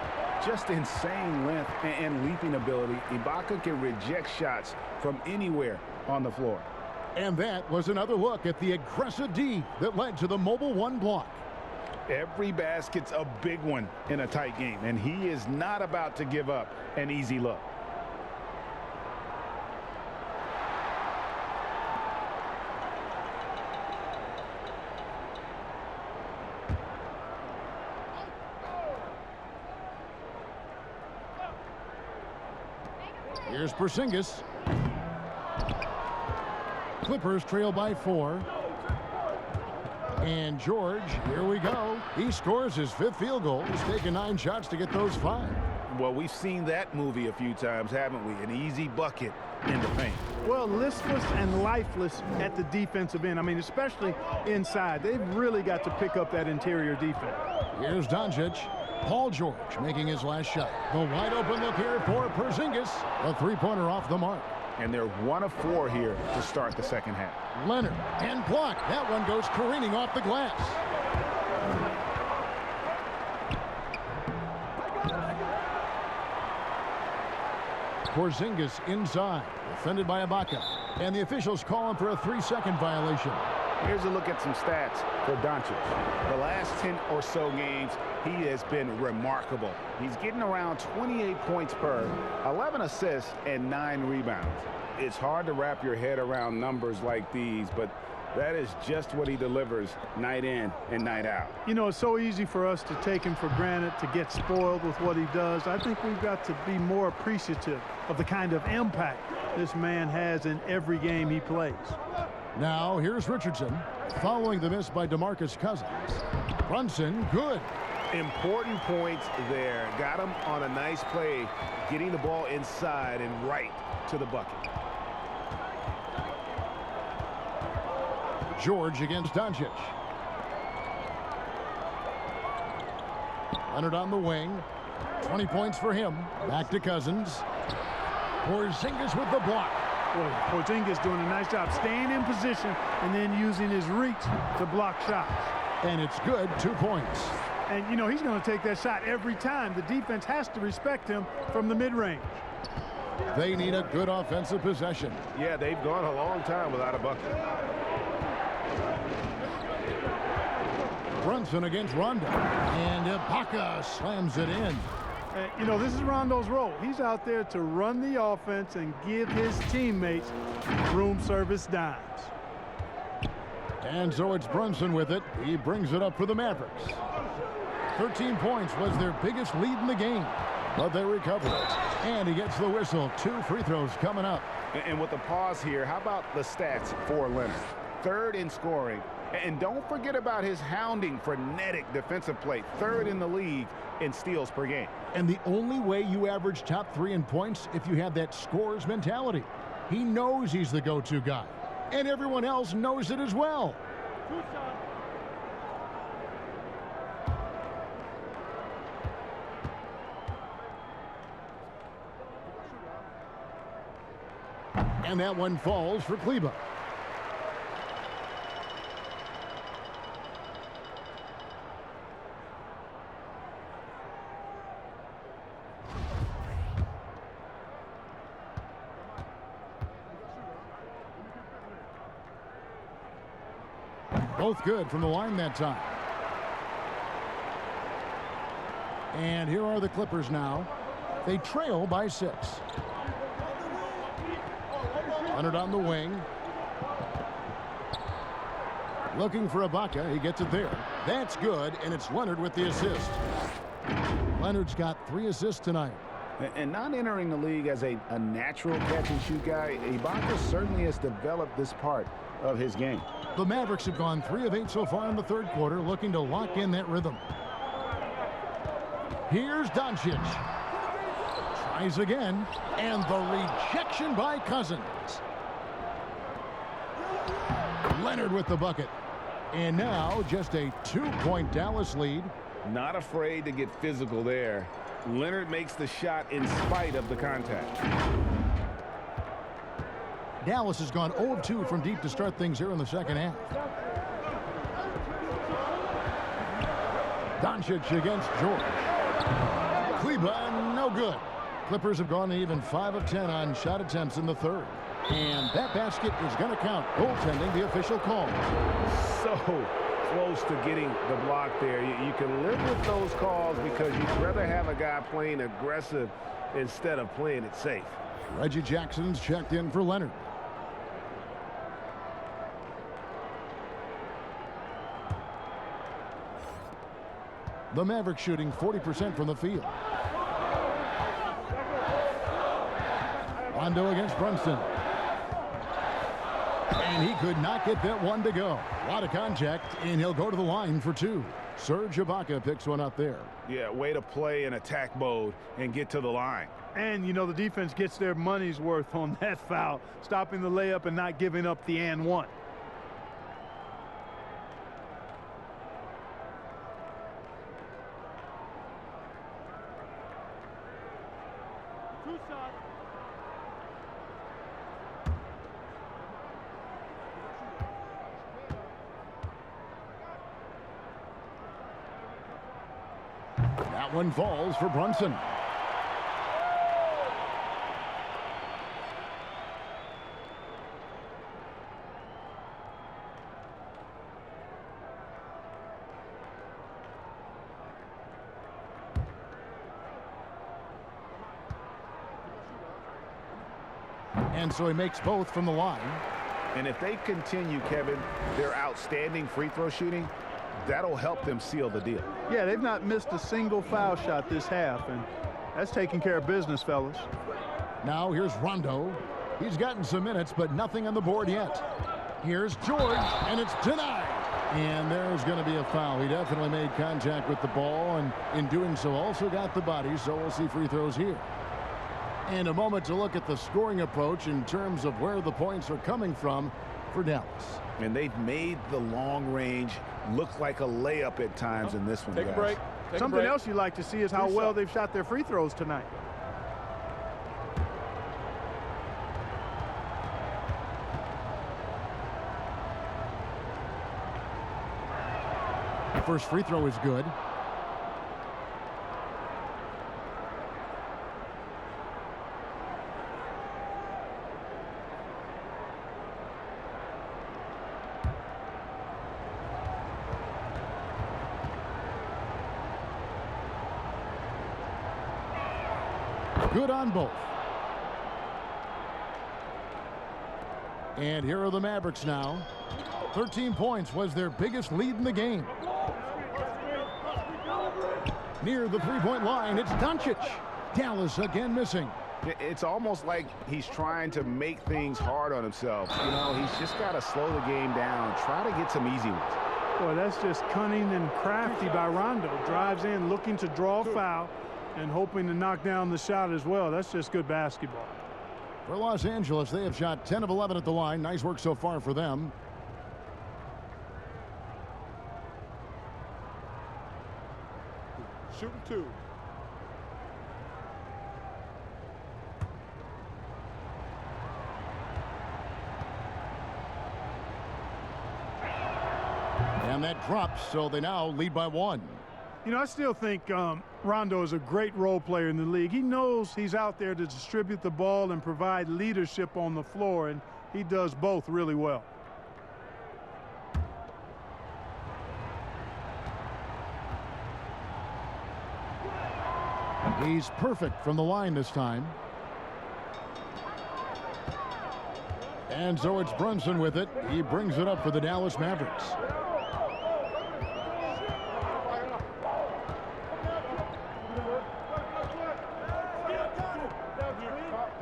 Just insane length and leaping ability. Ibaka can reject shots from anywhere on the floor. And that was another look at the aggressive D that led to the mobile 1 block. Every basket's a big one in a tight game, and he is not about to give up an easy look. Here's Porzingis. Clippers trail by 4. And George, here we go. He scores his 5th field goal. He's taken 9 shots to get those 5. Well, we've seen that movie a few times, haven't we? An easy bucket in the paint. Well, listless and lifeless at the defensive end. I mean, especially inside. They've really got to pick up that interior defense. Here's Doncic. Paul George making his last shot. The wide open look here for Porzingis. A 3-pointer off the mark. And they're 1 of 4 here to start the second half. Leonard and blocked. That one goes careening off the glass. Porzingis inside, defended by Ibaka. And the officials call him for a 3-second violation. Here's a look at some stats for Doncic. The last 10 or so games, he has been remarkable. He's getting around 28 points per, 11 assists, and 9 rebounds. It's hard to wrap your head around numbers like these, but that is just what he delivers night in and night out. You know, it's so easy for us to take him for granted, to get spoiled with what he does. I think we've got to be more appreciative of the kind of impact this man has in every game he plays. Now, here's Richardson, following the miss by DeMarcus Cousins. Brunson, good. Important points there. Got him on a nice play, getting the ball inside and right to the bucket. George against Doncic. Leonard on the wing. 20 points for him. Back to Cousins. Porzingis with the block. Boy, Porzingis doing a nice job staying in position and then using his reach to block shots. And it's good, 2 points. And, you know, he's going to take that shot every time. The defense has to respect him from the mid-range. They need a good offensive possession. Yeah, they've gone a long time without a bucket. Brunson against Rondo. And Ibaka slams it in. You know, this is Rondo's role. He's out there to run the offense and give his teammates room service dimes. And so it's Brunson with it. He brings it up for the Mavericks. 13 points was their biggest lead in the game, but they recover it. And he gets the whistle. 2 free throws coming up. And with the pause here, how about the stats for Leonard? 3rd in scoring. And don't forget about his hounding, frenetic defensive play. 3rd in the league in steals per game. And the only way you average top 3 in points if you have that scorer's mentality. He knows he's the go-to guy. And everyone else knows it as well. And that one falls for Kleba. Both good from the line that time. And here are the Clippers now. They trail by 6. Leonard on the wing. Looking for Ibaka. He gets it there. That's good, and it's Leonard with the assist. Leonard's got 3 assists tonight. And not entering the league as a natural catch-and-shoot guy, Ibaka certainly has developed this part of his game. The Mavericks have gone 3 of 8 so far in the 3rd quarter, looking to lock in that rhythm. Here's Doncic. Tries again, and the rejection by Cousins. Leonard with the bucket. And now just a 2-point Dallas lead. Not afraid to get physical there. Leonard makes the shot in spite of the contact. Dallas has gone 0 of 2 from deep to start things here in the second half. Doncic against George. Kleba, no good. Clippers have gone even 5 of 10 on shot attempts in the 3rd. And that basket is going to count. Goaltending, the official call. So close to getting the block there. You can live with those calls because you'd rather have a guy playing aggressive instead of playing it safe. Reggie Jackson's checked in for Leonard. The Mavericks shooting 40% from the field. Rondo against Brunson. And he could not get that one to go. A lot of contact, and he'll go to the line for two. Serge Ibaka picks one up there. Yeah, way to play in attack mode and get to the line. And, you know, the defense gets their money's worth on that foul, stopping the layup and not giving up the and one. That one falls for Brunson. And so he makes both from the line. And if they continue, Kevin, their outstanding free throw shooting, that'll help them seal the deal. Yeah, they've not missed a single foul shot this half, and that's taking care of business, fellas. Now here's Rondo. He's gotten some minutes, but nothing on the board yet. Here's George, and it's denied. And there's going to be a foul. He definitely made contact with the ball, and in doing so also got the body, so we'll see free throws here. And a moment to look at the scoring approach in terms of where the points are coming from for Dallas. And they've made the long range look like a layup at times in this one, Take guys. a break. Something else you like to see is how well they've shot their free throws tonight. First free throw is good. Good on both. And here are the Mavericks now. 13 points was their biggest lead in the game. Near the three-point line, it's Doncic. Dallas again missing. It's almost like he's trying to make things hard on himself. You know, he's just got to slow the game down, try to get some easy ones. Boy, that's just cunning and crafty by Rondo. Drives in, looking to draw a foul, and hoping to knock down the shot as well. That's just good basketball. For Los Angeles, they have shot 10 of 11 at the line. Nice work so far for them. Shooting two. And that drops, so they now lead by one. You know, I still think Rondo is a great role player in the league. He knows he's out there to distribute the ball and provide leadership on the floor, and he does both really well. He's perfect from the line this time. And so it's Brunson with it. He brings it up for the Dallas Mavericks.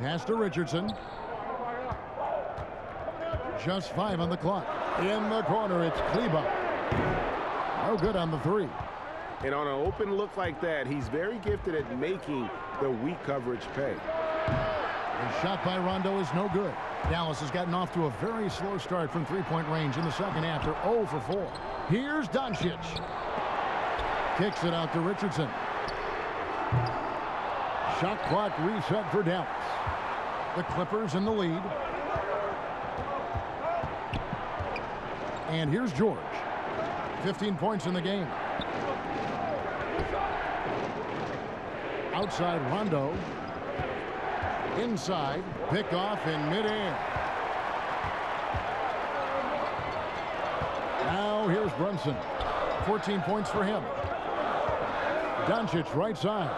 Pass to Richardson. Just 5 on the clock. In the corner, it's Kleba. No good on the three. And on an open look like that, he's very gifted at making the weak coverage pay. The shot by Rondo is no good. Dallas has gotten off to a very slow start from three-point range in the second half. They're 0 for 4. Here's Doncic. Kicks it out to Richardson. Shot clock reset for Dallas. The Clippers in the lead. And here's George. 15 points in the game. Outside Rondo. Inside. Pick off in midair. Now here's Brunson. 14 points for him. Doncic right side.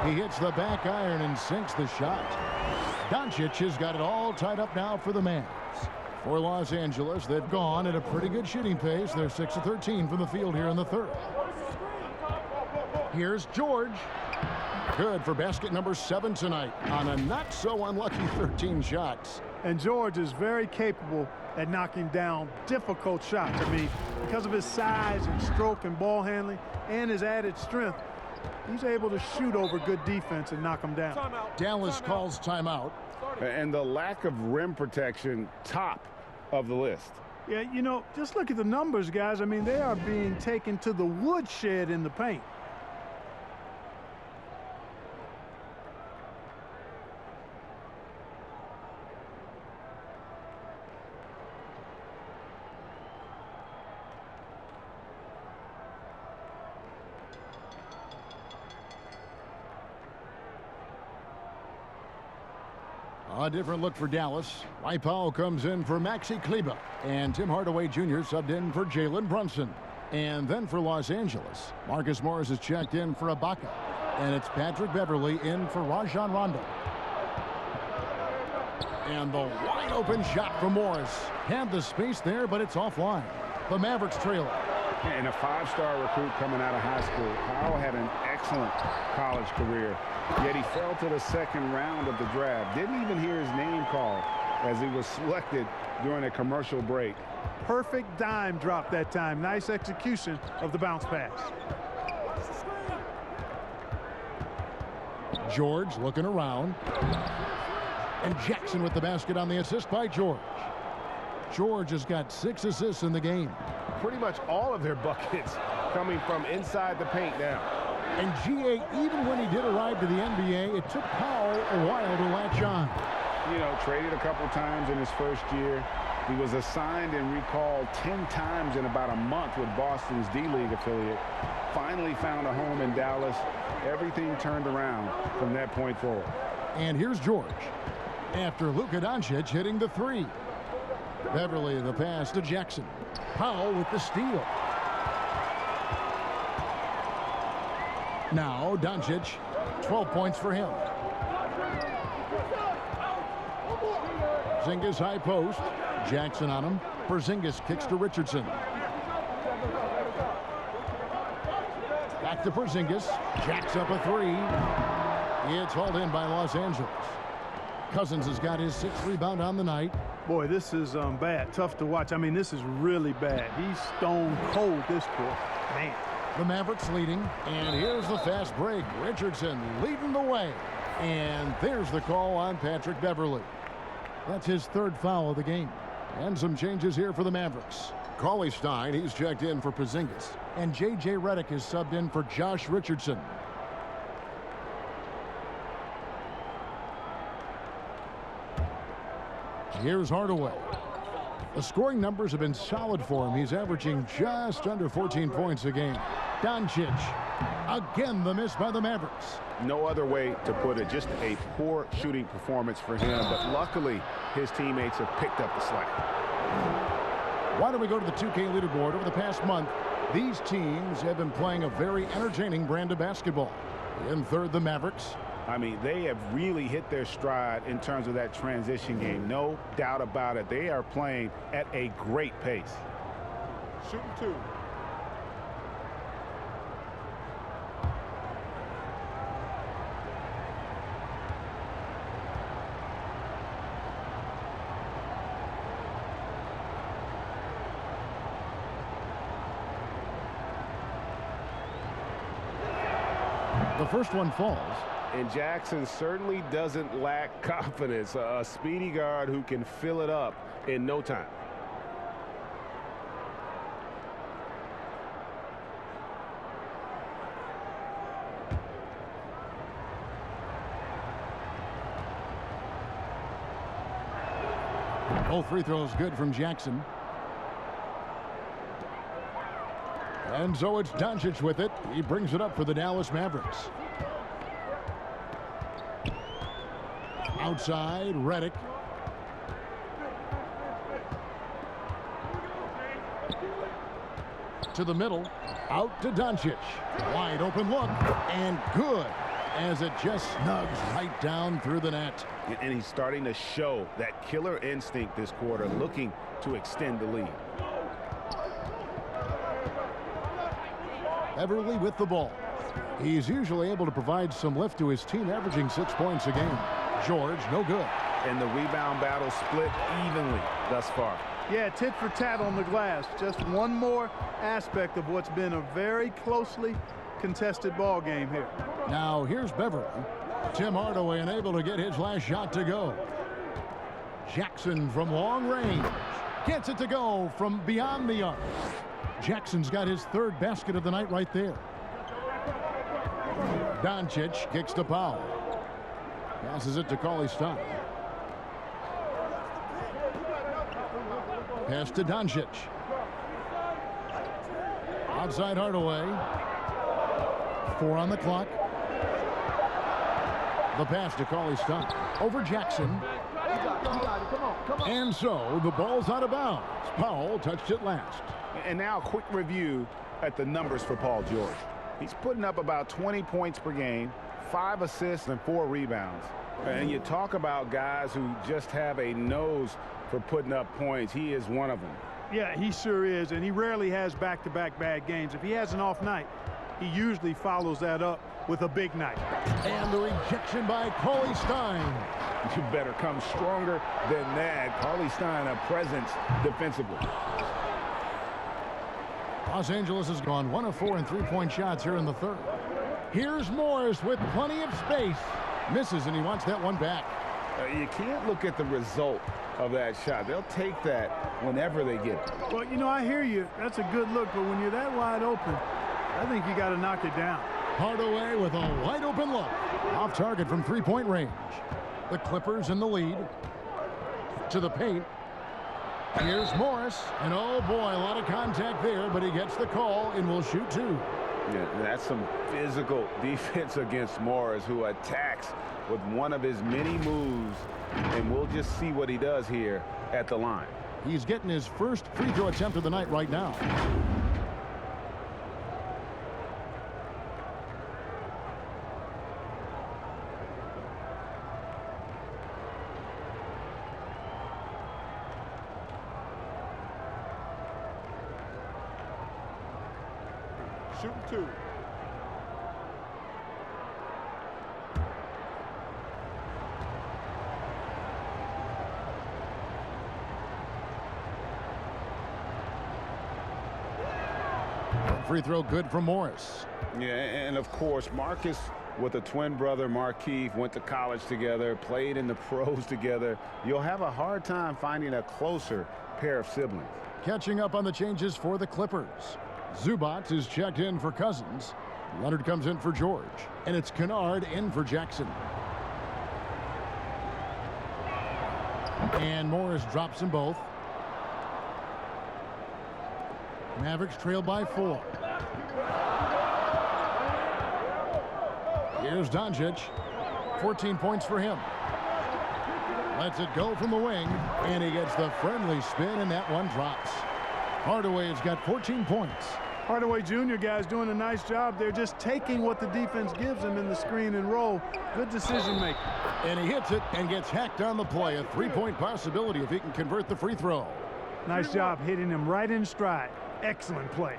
He hits the back iron and sinks the shot. Doncic has got it all tied up now for the Mavs. For Los Angeles, they've gone at a pretty good shooting pace. They're 6 of 13 from the field here in the third. Here's George. Good for basket number 7 tonight on a not-so-unlucky 13 shots. And George is very capable at knocking down difficult shots. I mean, because of his size and stroke and ball handling and his added strength, he's able to shoot over good defense and knock them down. Dallas calls timeout. And the lack of rim protection, top of the list. Yeah, you know, just look at the numbers, guys. I mean, they are being taken to the woodshed in the paint. A different look for Dallas. Dwight Powell comes in for Maxi Kleber. And Tim Hardaway Jr. subbed in for Jalen Brunson. And then for Los Angeles, Marcus Morris is checked in for Ibaka. And it's Patrick Beverley in for Rajon Rondo. And the wide open shot from Morris. Had the space there, but it's offline. The Mavericks trail it. And a 5-star recruit coming out of high school. Powell had an excellent college career, yet he fell to the second round of the draft. Didn't even hear his name called as he was selected during a commercial break. Perfect dime drop that time. Nice execution of the bounce pass. George looking around. And Jackson with the basket on the assist by George. George has got 6 assists in the game. Pretty much all of their buckets coming from inside the paint now. And GA, even when he did arrive to the NBA, it took Powell a while to latch on. You know, traded a couple times in his first year. He was assigned and recalled 10 times in about a month with Boston's D-League affiliate. Finally found a home in Dallas. Everything turned around from that point forward. And here's George after Luka Doncic hitting the 3. Beverley the pass to Jackson. Powell with the steal. Now Doncic, 12 points for him. Porzingis high post. Jackson on him. Porzingis kicks to Richardson. Back to Porzingis. Jacks up a 3. It's hauled in by Los Angeles. Cousins has got his 6th rebound on the night. Boy, this is bad. Tough to watch. I mean, this is really bad. He's stone cold this quarter. Man. The Mavericks leading. And here's the fast break. Richardson leading the way. And there's the call on Patrick Beverley. That's his 3rd foul of the game. And some changes here for the Mavericks. Cauley Stein, he's checked in for Porzingis. And J.J. Redick is subbed in for Josh Richardson. Here's Hardaway. The scoring numbers have been solid for him. He's averaging just under 14 points a game. Doncic. Again, the miss by the Mavericks. No other way to put it. Just a poor shooting performance for him. But luckily, his teammates have picked up the slack. Why don't we go to the 2K leaderboard? Over the past month, these teams have been playing a very entertaining brand of basketball. In 3rd, the Mavericks. I mean, they have really hit their stride in terms of that transition game. No doubt about it. They are playing at a great pace. Shooting 2. The first one falls. And Jackson certainly doesn't lack confidence. A speedy guard who can fill it up in no time. Both free throws good from Jackson. And so it's Doncic with it. He brings it up for the Dallas Mavericks. Outside, Redick. To the middle, out to Doncic. Wide open look, and good, as it just snugs right down through the net. And he's starting to show that killer instinct this quarter, looking to extend the lead. Beverley with the ball. He's usually able to provide some lift to his team, averaging 6 points a game. George, no good. And the rebound battle split evenly thus far. Yeah, tit for tat on the glass. Just one more aspect of what's been a very closely contested ball game here. Now here's Beverly. Tim Hardaway unable to get his last shot to go. Jackson from long range gets it to go from beyond the arc. Jackson's got his 3rd basket of the night right there. Doncic kicks to Powell. Passes it to Cauley-Stein. Pass to Doncic. Outside Hardaway. 4 on the clock. The pass to Cauley-Stein. Over Jackson. And so the ball's out of bounds. Powell touched it last. And now a quick review at the numbers for Paul George. He's putting up about 20 points per game, 5 assists and 4 rebounds. And you talk about guys who just have a nose for putting up points. He is one of them. Yeah, he sure is, and he rarely has back-to-back bad games. If he has an off night, he usually follows that up with a big night. And the rejection by Cauley-Stein. You better come stronger than that. Cauley-Stein, a presence defensively. Los Angeles has gone 1 of 4 in 3-point shots here in the 3rd. Here's Morris with plenty of space. Misses, and he wants that one back. You can't look at the result of that shot. They'll take that whenever they get it. Well, you know, I hear you. That's a good look, but when you're that wide open, I think you got to knock it down. Hardaway with a wide open look. Off target from 3-point range. The Clippers in the lead. To the paint. Here's Morris. And oh boy, a lot of contact there, but he gets the call and will shoot 2. Yeah, that's some physical defense against Morris, who attacks with one of his many moves. And we'll just see what he does here at the line. He's getting his first free throw attempt of the night right now. Shooting 2. Free throw good for Morris. Yeah, and of course, Marcus with a twin brother, Markeith, went to college together, played in the pros together. You'll have a hard time finding a closer pair of siblings. Catching up on the changes for the Clippers. Zubac is checked in for Cousins. Leonard comes in for George. And it's Kennard in for Jackson. And Morris drops them both. Mavericks trail by 4. Here's Doncic. 14 points for him. Lets it go from the wing, and he gets the friendly spin, and that one drops. Hardaway's got 14 points. Hardaway Jr. guys doing a nice job. They're just taking what the defense gives them in the screen and roll. Good decision making. And he hits it and gets hacked on the play. A 3-point possibility if he can convert the free throw. Nice job hitting him right in stride. Excellent play.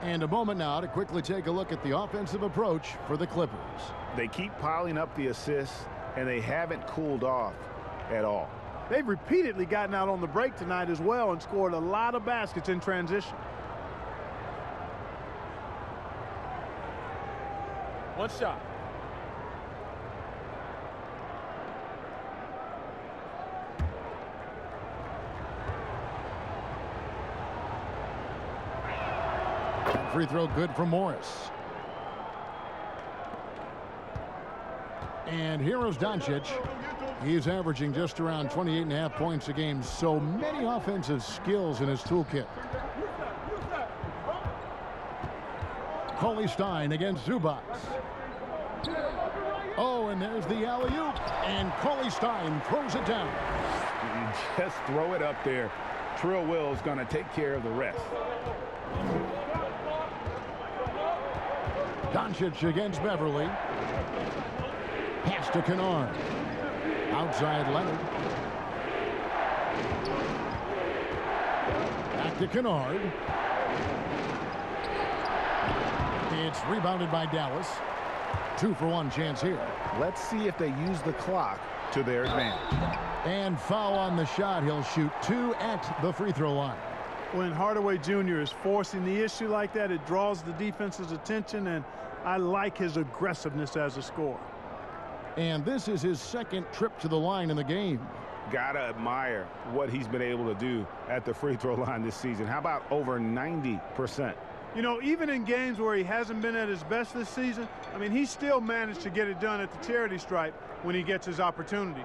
And a moment now to quickly take a look at the offensive approach for the Clippers. They keep piling up the assists, and they haven't cooled off at all. They've repeatedly gotten out on the break tonight as well and scored a lot of baskets in transition. One shot. Free throw good for Morris. And here's Doncic. He's averaging just around 28.5 points a game. So many offensive skills in his toolkit. Cauley-Stein against Zubac. Oh, and there's the alley-oop. And Cauley-Stein throws it down. You just throw it up there. Trill Will's going to take care of the rest. Doncic against Beverly. Pass to Kennard. Outside Leonard. Back to Kennard. It's rebounded by Dallas. 2-for-1 chance here. Let's see if they use the clock to their advantage. And foul on the shot. He'll shoot 2 at the free throw line. When Hardaway Jr. is forcing the issue like that, it draws the defense's attention, and I like his aggressiveness as a scorer. And this is his second trip to the line in the game. Gotta admire what he's been able to do at the free throw line this season. How about over 90%? You know, even in games where he hasn't been at his best this season, I mean, he still managed to get it done at the charity stripe when he gets his opportunities.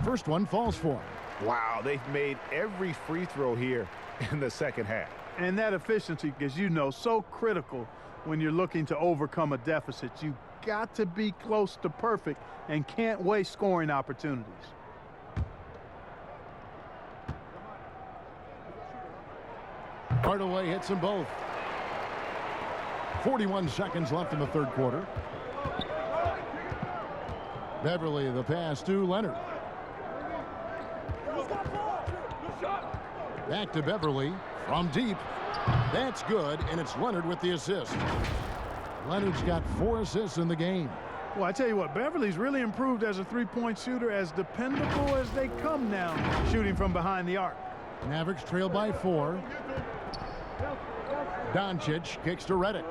First one falls for him. Wow, they've made every free throw here in the second half. And that efficiency, as you know, so critical when you're looking to overcome a deficit. You got to be close to perfect and can't waste scoring opportunities. Hardaway hits them both. 41 seconds left in the third quarter. Beverly the pass to Leonard. Back to Beverly from deep. That's good, and it's Leonard with the assist. Leonard's got 4 assists in the game. Well, I tell you what, Beverly's really improved as a three-point shooter, as dependable as they come now, shooting from behind the arc. Mavericks trail by 4. Doncic kicks to Redick.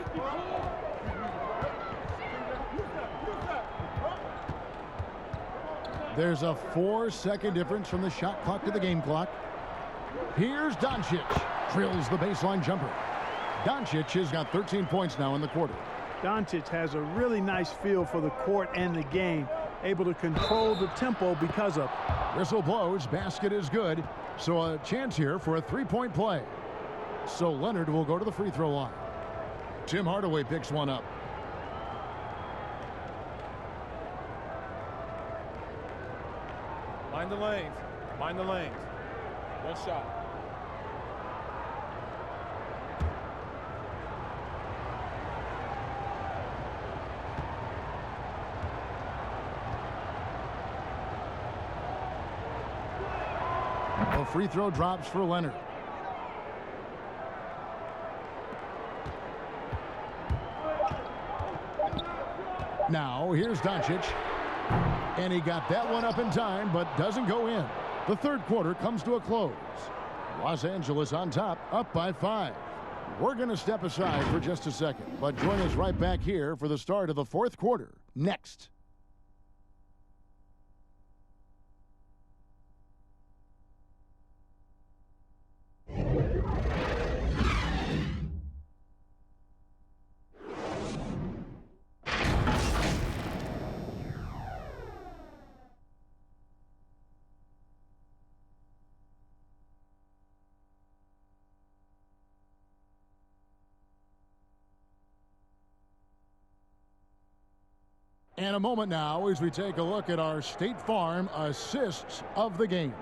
There's a 4-second difference from the shot clock to the game clock. Here's Doncic. Drills the baseline jumper. Doncic has got 13 points now in the quarter. Doncic has a really nice feel for the court and the game, able to control the tempo because of it. Whistle blows, basket is good, so a chance here for a 3-point play. So Leonard will go to the free throw line. Tim Hardaway picks one up. Mind the lanes. Mind the lanes. One shot. A free throw drops for Leonard. Now here's Doncic. And he got that one up in time, but doesn't go in. The third quarter comes to a close. Los Angeles on top, up by 5. We're going to step aside for just a second, but join us right back here for the start of the fourth quarter next. And a moment now as we take a look at our State Farm assists of the game.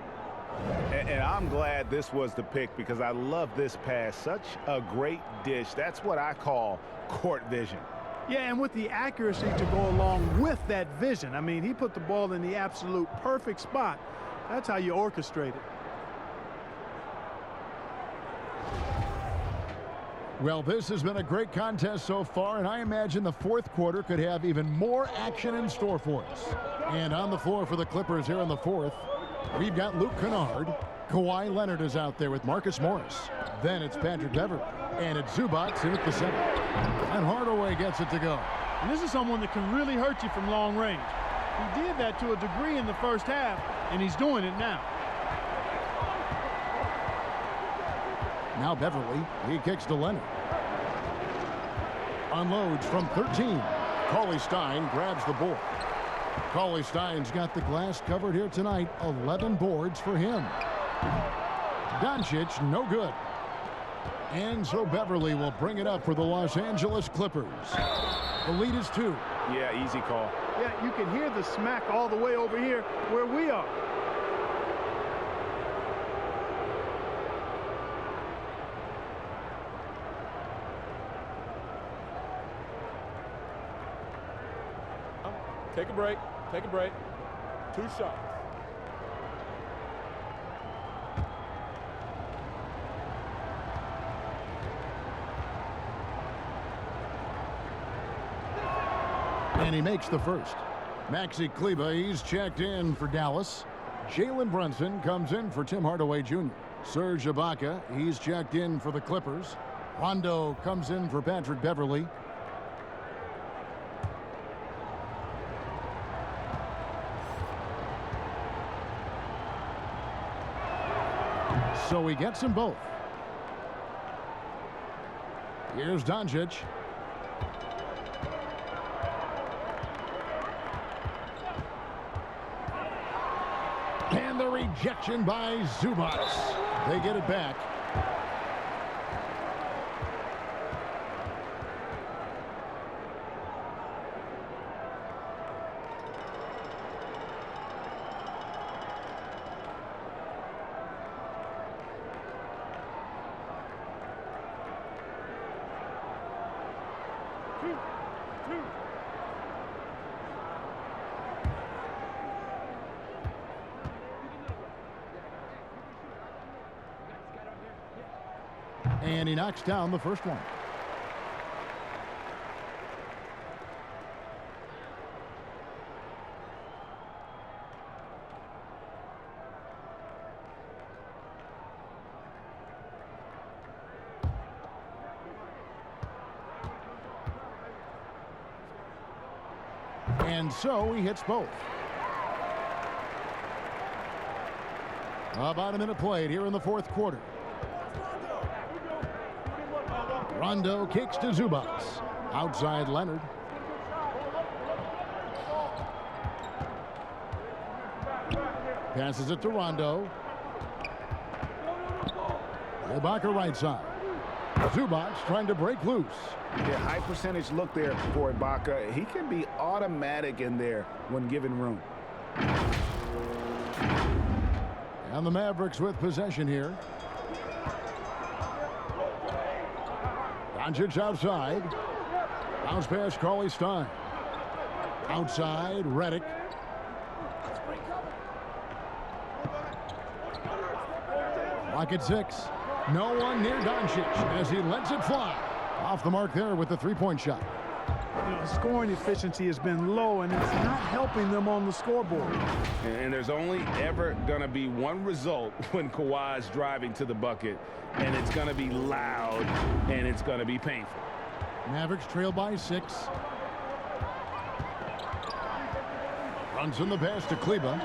And I'm glad this was the pick because I love this pass. Such a great dish. That's what I call court vision. Yeah, and with the accuracy to go along with that vision. I mean, he put the ball in the absolute perfect spot. That's how you orchestrate it. Well, this has been a great contest so far, and I imagine the fourth quarter could have even more action in store for us. And on the floor for the Clippers here in the fourth, we've got Luke Kennard. Kawhi Leonard is out there with Marcus Morris. Then it's Patrick Beverley. And it's Zubac in at the center. And Hardaway gets it to go. And this is someone that can really hurt you from long range. He did that to a degree in the first half, and he's doing it now. Now Beverley, he kicks to Leonard. Unloads from 13. Cauley-Stein grabs the board. Cauley-Stein's got the glass covered here tonight. 11 boards for him. Doncic, no good. And so Beverley will bring it up for the Los Angeles Clippers. The lead is 2. Yeah, easy call. Yeah, you can hear the smack all the way over here where we are. Take a break. Take a break. 2 shots. And he makes the first. Maxi Kleber, he's checked in for Dallas. Jalen Brunson comes in for Tim Hardaway Jr. Serge Ibaka, he's checked in for the Clippers. Rondo comes in for Patrick Beverly. So he gets them both. Here's Doncic. And the rejection by Zubac. They get it back. And he knocks down the first one. And so he hits both. About a minute played here in the fourth quarter. Rondo kicks to Zubac. Outside Leonard. Passes it to Rondo. Ibaka right side. Zubac trying to break loose. Yeah, high percentage look there for Ibaka. He can be automatic in there when given room. And the Mavericks with possession here. Doncic outside. Bounce pass, Cauley Stein. Outside, Redick. Lock at 6. No one near Doncic as he lets it fly. Off the mark there with the three-point shot. You know, the scoring efficiency has been low, and it's not helping them on the scoreboard. And there's only ever going to be one result when Kawhi's driving to the bucket, and it's going to be loud, and it's going to be painful. Mavericks trail by 6. Runs in the pass to Kleber.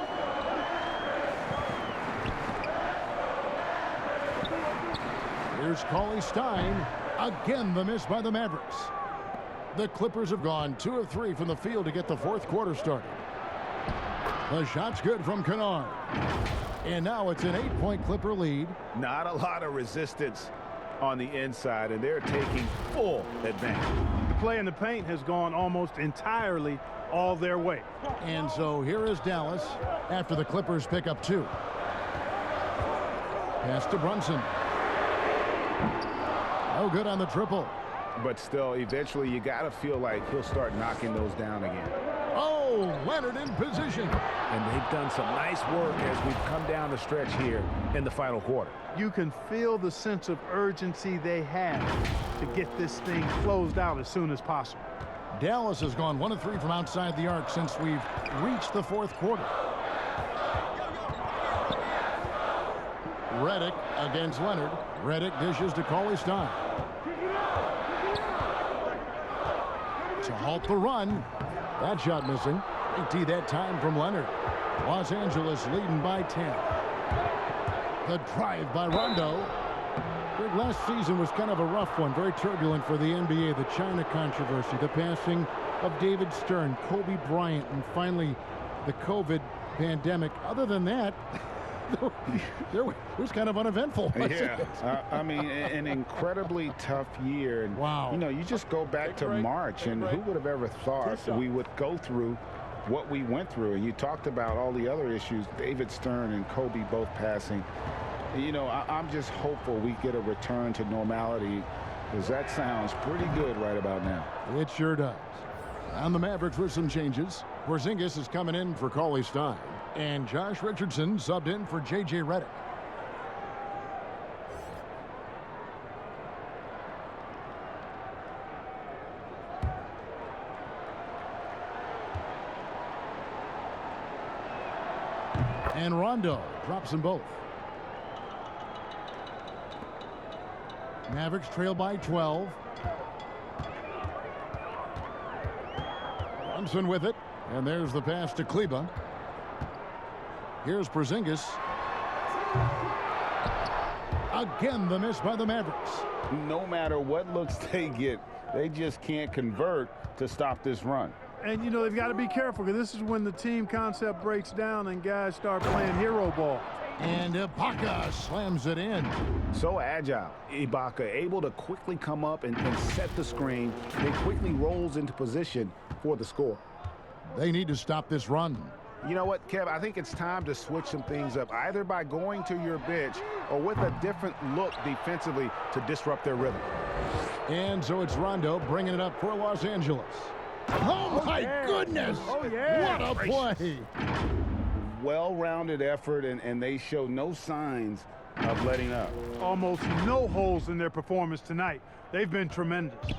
Here's Cauley Stein. Again, the miss by the Mavericks. The Clippers have gone 2 of 3 from the field to get the fourth quarter started. The shot's good from Kennard. And now it's an 8-point Clipper lead. Not a lot of resistance on the inside, and they're taking full advantage. The play in the paint has gone almost entirely all their way. And so here is Dallas after the Clippers pick up 2. Pass to Brunson. No good on the triple. But still, eventually you got to feel like he'll start knocking those down again. Oh, Leonard in position. And they've done some nice work as we've come down the stretch here in the final quarter. You can feel the sense of urgency they have to get this thing closed out as soon as possible. Dallas has gone 1 of 3 from outside the arc since we've reached the fourth quarter. Redick against Leonard. Redick dishes to Cauley Stein. To halt the run. That shot missing. 80 that time from Leonard. Los Angeles leading by 10. The drive by Rondo. Greg, last season was kind of a rough one. Very turbulent for the NBA. The China controversy. The passing of David Stern. Kobe Bryant. And finally the COVID pandemic. Other than that, it was kind of uneventful. Yeah, I mean, an incredibly tough year. And, wow. You know, you just go back to March, and who would have ever thought we would go through what we went through? And you talked about all the other issues, David Stern and Kobe both passing. You know, I'm just hopeful we get a return to normality, because that sounds pretty good right about now. It sure does. And the Mavericks with some changes. Porzingis is coming in for Cauley Stein. And Josh Richardson subbed in for J.J. Redick. And Rondo drops them both. Mavericks trail by 12. Brunson with it. And there's the pass to Kleba. Here's Porzingis. Again, the miss by the Mavericks. No matter what looks they get, they just can't convert to stop this run. And, you know, they've got to be careful because this is when the team concept breaks down and guys start playing hero ball. And Ibaka slams it in. So agile. Ibaka able to quickly come up and set the screen. Then quickly rolls into position for the score. They need to stop this run. You know what, Kev? I think it's time to switch some things up, either by going to your bench or with a different look defensively to disrupt their rhythm. And so it's Rondo bringing it up for Los Angeles. Oh, my goodness. Oh, yeah. What a play. Well-rounded effort, and they show no signs of letting up. Almost no holes in their performance tonight. They've been tremendous.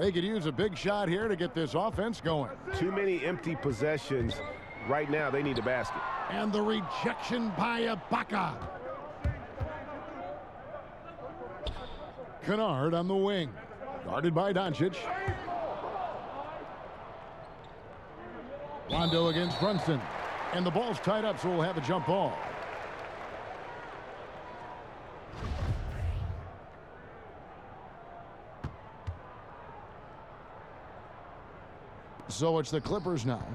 They could use a big shot here to get this offense going. Too many empty possessions. Right now, they need a basket. And the rejection by Ibaka. Kennard on the wing. Guarded by Doncic. Rondo against Brunson. And the ball's tied up, so we'll have a jump ball. So it's the Clippers now.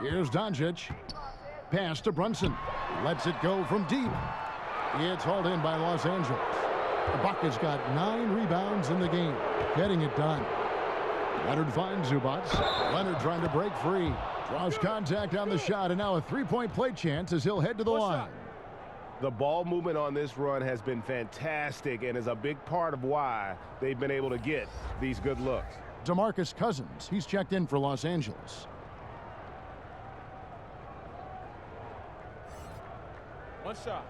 Here's Doncic. Pass to Brunson. Lets it go from deep. It's hauled in by Los Angeles. Ibaka's got 9 rebounds in the game. Getting it done. Leonard finds Zubac. Leonard trying to break free. Draws contact on the shot, and now a three-point play chance as he'll head to the line. The ball movement on this run has been fantastic and is a big part of why they've been able to get these good looks. DeMarcus Cousins, he's checked in for Los Angeles. One shot.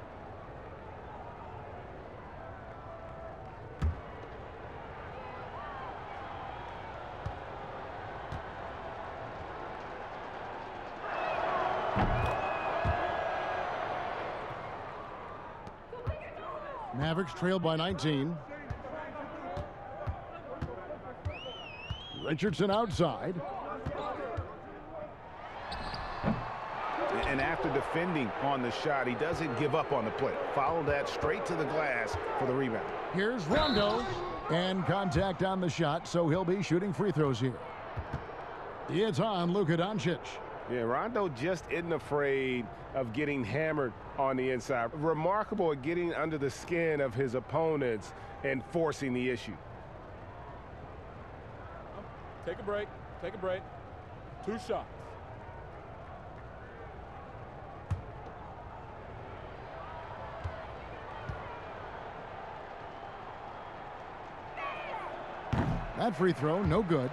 Mavericks trail by 19. Richardson outside. And after defending on the shot, he doesn't give up on the play. Follow that straight to the glass for the rebound. Here's Rondo. And contact on the shot, so he'll be shooting free throws here. It's on Luka Doncic. Yeah, Rondo just isn't afraid of getting hammered on the inside. Remarkable at getting under the skin of his opponents and forcing the issue. Take a break. Take a break. 2 shots. That free throw, no good.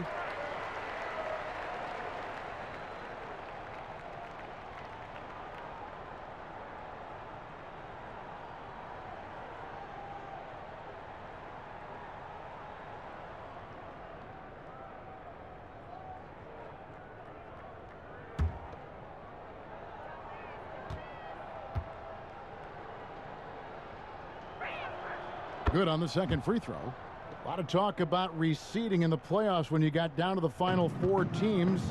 Good on the second free throw. A lot of talk about reseeding in the playoffs when you got down to the final 4 teams.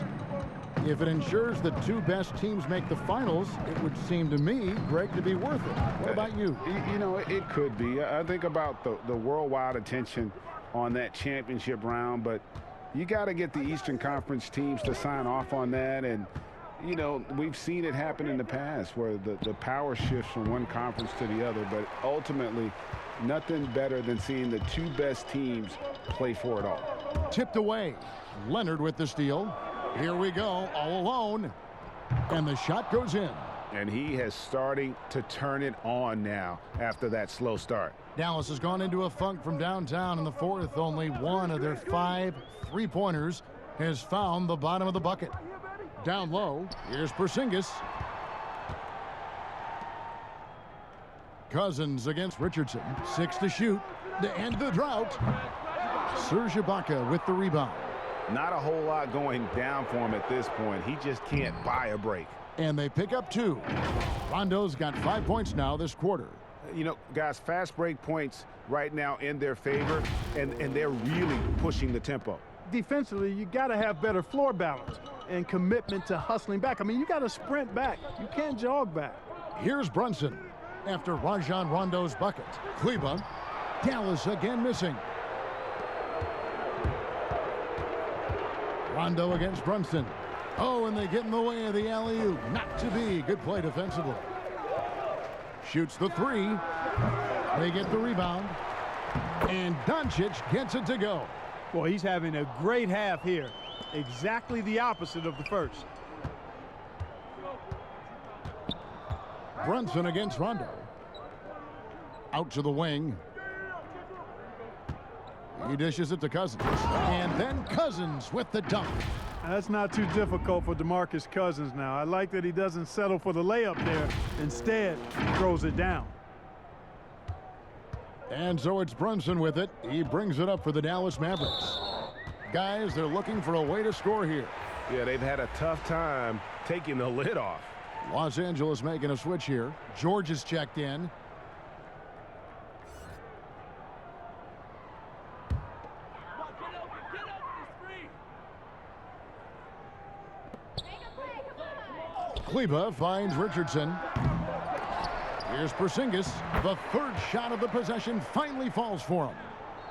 If it ensures the 2 best teams make the finals, it would seem to me, Greg, to be worth it. What about you? You know, it could be. I think about the worldwide attention on that championship round, but you got to get the Eastern Conference teams to sign off on that. And, you know, we've seen it happen in the past where the power shifts from one conference to the other, but ultimately, nothing better than seeing the 2 best teams play for it all. Tipped away. Leonard with the steal. Here we go, all alone. And the shot goes in. And he has starting to turn it on now after that slow start. Dallas has gone into a funk from downtown in the 4th. Only one of their 5 3-pointers has found the bottom of the bucket. Down low, here's Porzingis. Cousins against Richardson. 6 to shoot. The end of the drought. Serge Ibaka with the rebound. Not a whole lot going down for him at this point. He just can't buy a break. And they pick up 2. Rondo's got 5 points now this quarter. You know, guys, fast break points right now in their favor, and they're really pushing the tempo. Defensively, you got to have better floor balance and commitment to hustling back. I mean, you got to sprint back. You can't jog back. Here's Brunson after Rajon Rondo's bucket. Kleba, Dallas again missing. Rondo against Brunson. Oh, and they get in the way of the alley-oop. Not to be. Good play defensively. Shoots the 3. They get the rebound. And Doncic gets it to go. Boy, he's having a great half here. Exactly the opposite of the first. Brunson against Rondo. Out to the wing. He dishes it to Cousins. And then Cousins with the dunk. That's not too difficult for DeMarcus Cousins now. I like that he doesn't settle for the layup there. Instead, throws it down. And so it's Brunson with it. He brings it up for the Dallas Mavericks. Guys, they're looking for a way to score here. Yeah, they've had a tough time taking the lid off. Los Angeles making a switch here. George is checked in. Kleba finds Richardson. Here's Porzingis. The third shot of the possession finally falls for him.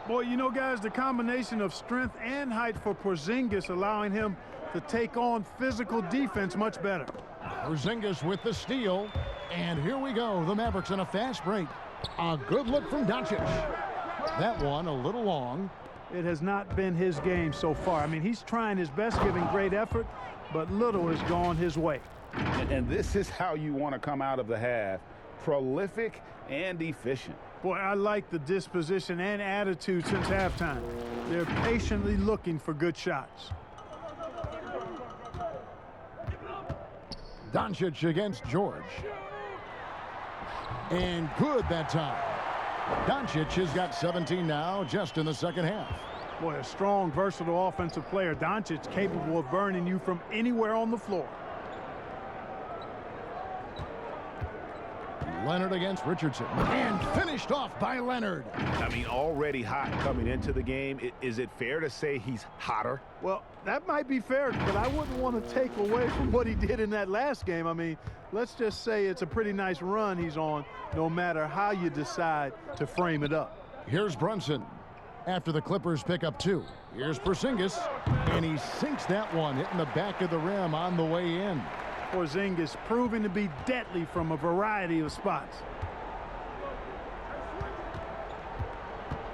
Boy, you know, guys, the combination of strength and height for Porzingis allowing him to take on physical defense much better. Porzingis with the steal. And here we go. The Mavericks in a fast break. A good look from Doncic. That one a little long. It has not been his game so far. I mean, he's trying his best, giving great effort, but little has gone his way. And this is how you want to come out of the half. Prolific and efficient. Boy, I like the disposition and attitude since halftime. They're patiently looking for good shots. Doncic against George. And good that time. Doncic has got 17 now just in the second half. Boy, a strong, versatile offensive player. Doncic capable of burning you from anywhere on the floor. Leonard against Richardson. And finished off by Leonard. I mean, already hot coming into the game. Is it fair to say he's hotter? Well, that might be fair, but I wouldn't want to take away from what he did in that last game. I mean, let's just say it's a pretty nice run he's on, no matter how you decide to frame it up. Here's Brunson after the Clippers pick up 2. Here's Porzingis, and he sinks that one, hitting the back of the rim on the way in. Porzingis proving to be deadly from a variety of spots.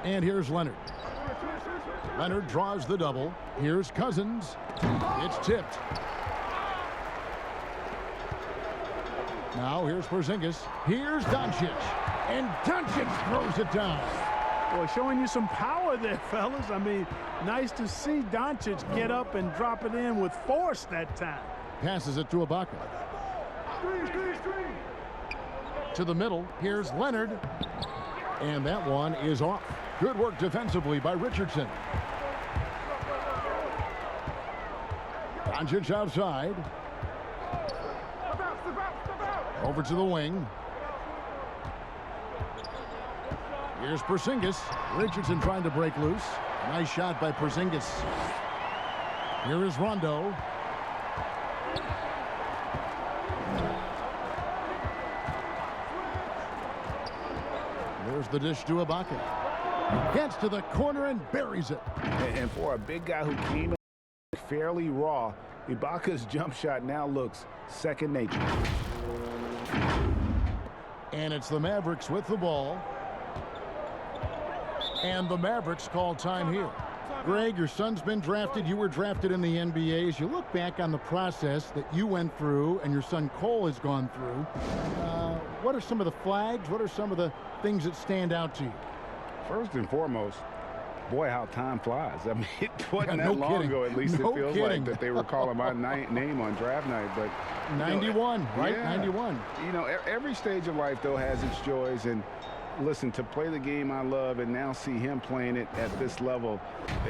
And here's Leonard. Leonard draws the double. Here's Cousins. It's tipped. Now here's Porzingis. Here's Doncic. And Doncic throws it down. Boy, showing you some power there, fellas. I mean, nice to see Doncic get up and drop it in with force that time. Passes it to Ibaka. To the middle. Here's Leonard. And that one is off. Good work defensively by Richardson. Doncic outside. Over to the wing. Here's Porzingis. Richardson trying to break loose. Nice shot by Porzingis. Here is Rondo. There's the dish to Ibaka. Gets to the corner and buries it. And for a big guy who came in fairly raw, Ibaka's jump shot now looks second nature. And it's the Mavericks with the ball. And the Mavericks call time here. Greg, your son's been drafted. You were drafted in the NBA. As you look back on the process that you went through and your son Cole has gone through, what are some of the flags? What are some of the things that stand out to you? First and foremost, boy, how time flies. I mean, it wasn't no that long kidding. ago, at least No it feels kidding. like, that they were calling my name on draft night. But 91, right? Yeah. 91. You know, every stage of life, though, has its joys. And listen, to play the game I love and now see him playing it at this level,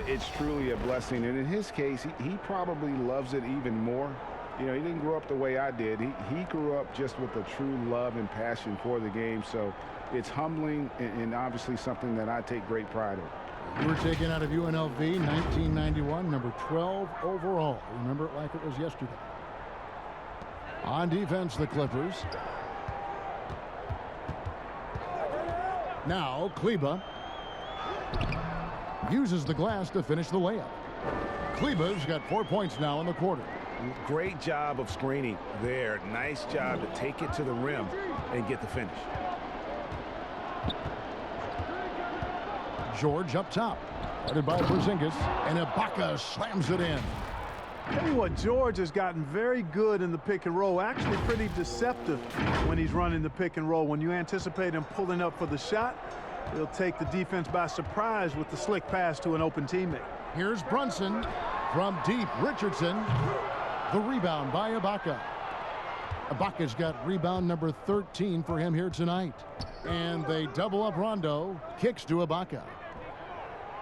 it's truly a blessing. And in his case, he probably loves it even more. You know, he didn't grow up the way I did. He grew up just with a true love and passion for the game. So it's humbling and obviously something that I take great pride in. You were taken out of UNLV 1991, number 12 overall. Remember it like it was yesterday. On defense, the Clippers. Now, Kleba uses the glass to finish the layup. Kleba's got 4 points now in the quarter. Great job of screening there. Nice job to take it to the rim and get the finish. George up top. Guarded by Porzingis, and Ibaka slams it in. Tell you what, George has gotten very good in the pick and roll. Actually pretty deceptive when he's running the pick and roll. When you anticipate him pulling up for the shot, he'll take the defense by surprise with the slick pass to an open teammate. Here's Brunson from deep. Richardson. The rebound by Ibaka. Ibaka's got rebound number 13 for him here tonight. And they double up Rondo. Kicks to Ibaka.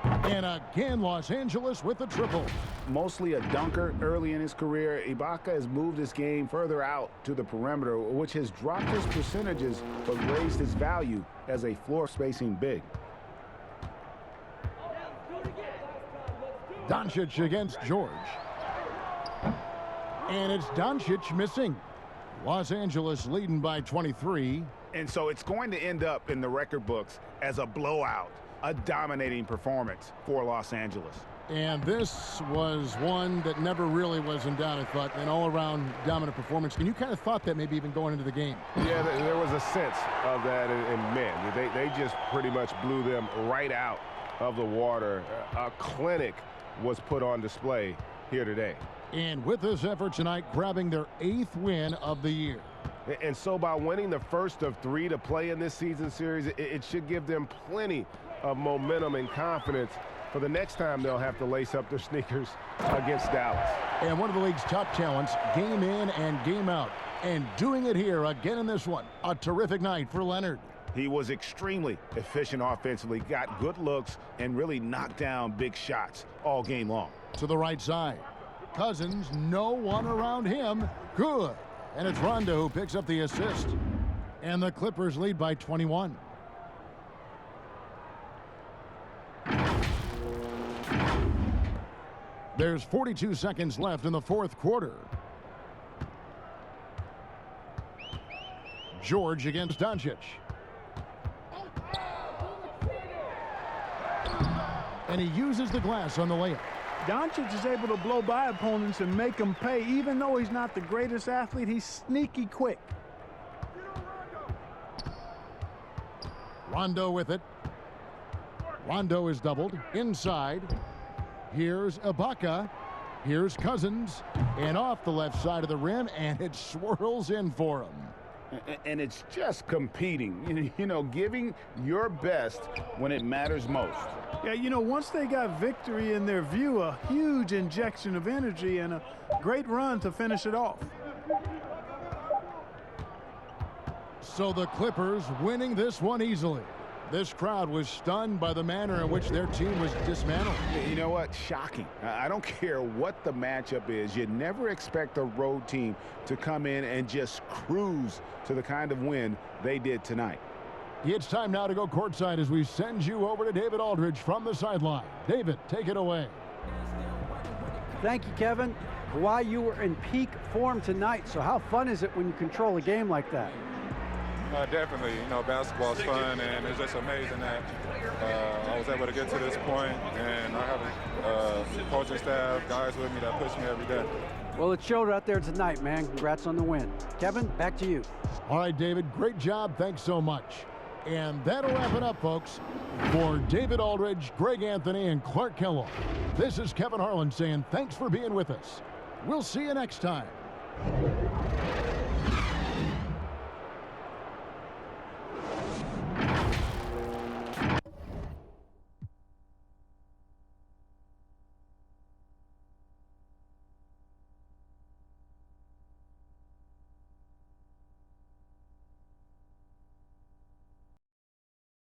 And again, Los Angeles with the triple. Mostly a dunker early in his career, Ibaka has moved his game further out to the perimeter, which has dropped his percentages but raised his value as a floor spacing big. Doncic against George. And it's Doncic missing. Los Angeles leading by 23. And so it's going to end up in the record books as a blowout, a dominating performance for Los Angeles. And this was one that never really was in doubt, I thought, an all-around dominant performance. And you kind of thought that maybe even going into the game. Yeah, there was a sense of that in men. They just pretty much blew them right out of the water. A clinic was put on display here today. And with this effort tonight, grabbing their 8th win of the year. And so by winning the first of 3 to play in this season series, it should give them plenty of momentum and confidence for the next time they'll have to lace up their sneakers against Dallas. And one of the league's top talents, game in and game out. And doing it here again in this one. A terrific night for Leonard. He was extremely efficient offensively, got good looks, and really knocked down big shots all game long. To the right side. Cousins, no one around him. Good. And it's Rondo who picks up the assist. And the Clippers lead by 21. There's 42 seconds left in the 4th quarter. George against Doncic. And he uses the glass on the layup. Doncic is able to blow by opponents and make them pay. Even though he's not the greatest athlete, he's sneaky quick. Rondo with it. Rondo is doubled. Inside. Here's Ibaka. Here's Cousins. And off the left side of the rim, and it swirls in for him. And it's just competing, you know, giving your best when it matters most. Yeah, you know, once they got victory in their view, a huge injection of energy and a great run to finish it off. So the Clippers winning this one easily. This crowd was stunned by the manner in which their team was dismantled. You know what? Shocking. I don't care what the matchup is. You never expect a road team to come in and just cruise to the kind of win they did tonight. It's time now to go courtside as we send you over to David Aldridge from the sideline. David, take it away. Thank you, Kevin. Kawhi, you were in peak form tonight, so how fun is it when you control a game like that? Definitely. You know, basketball's fun, and it's just amazing that I was able to get to this point, and I have a coaching staff, guys with me that push me every day. Well, it showed out there tonight, man. Congrats on the win. Kevin, back to you. All right, David, great job. Thanks so much. And that'll wrap it up, folks. For David Aldridge, Greg Anthony, and Clark Kellogg, this is Kevin Harlan saying thanks for being with us. We'll see you next time.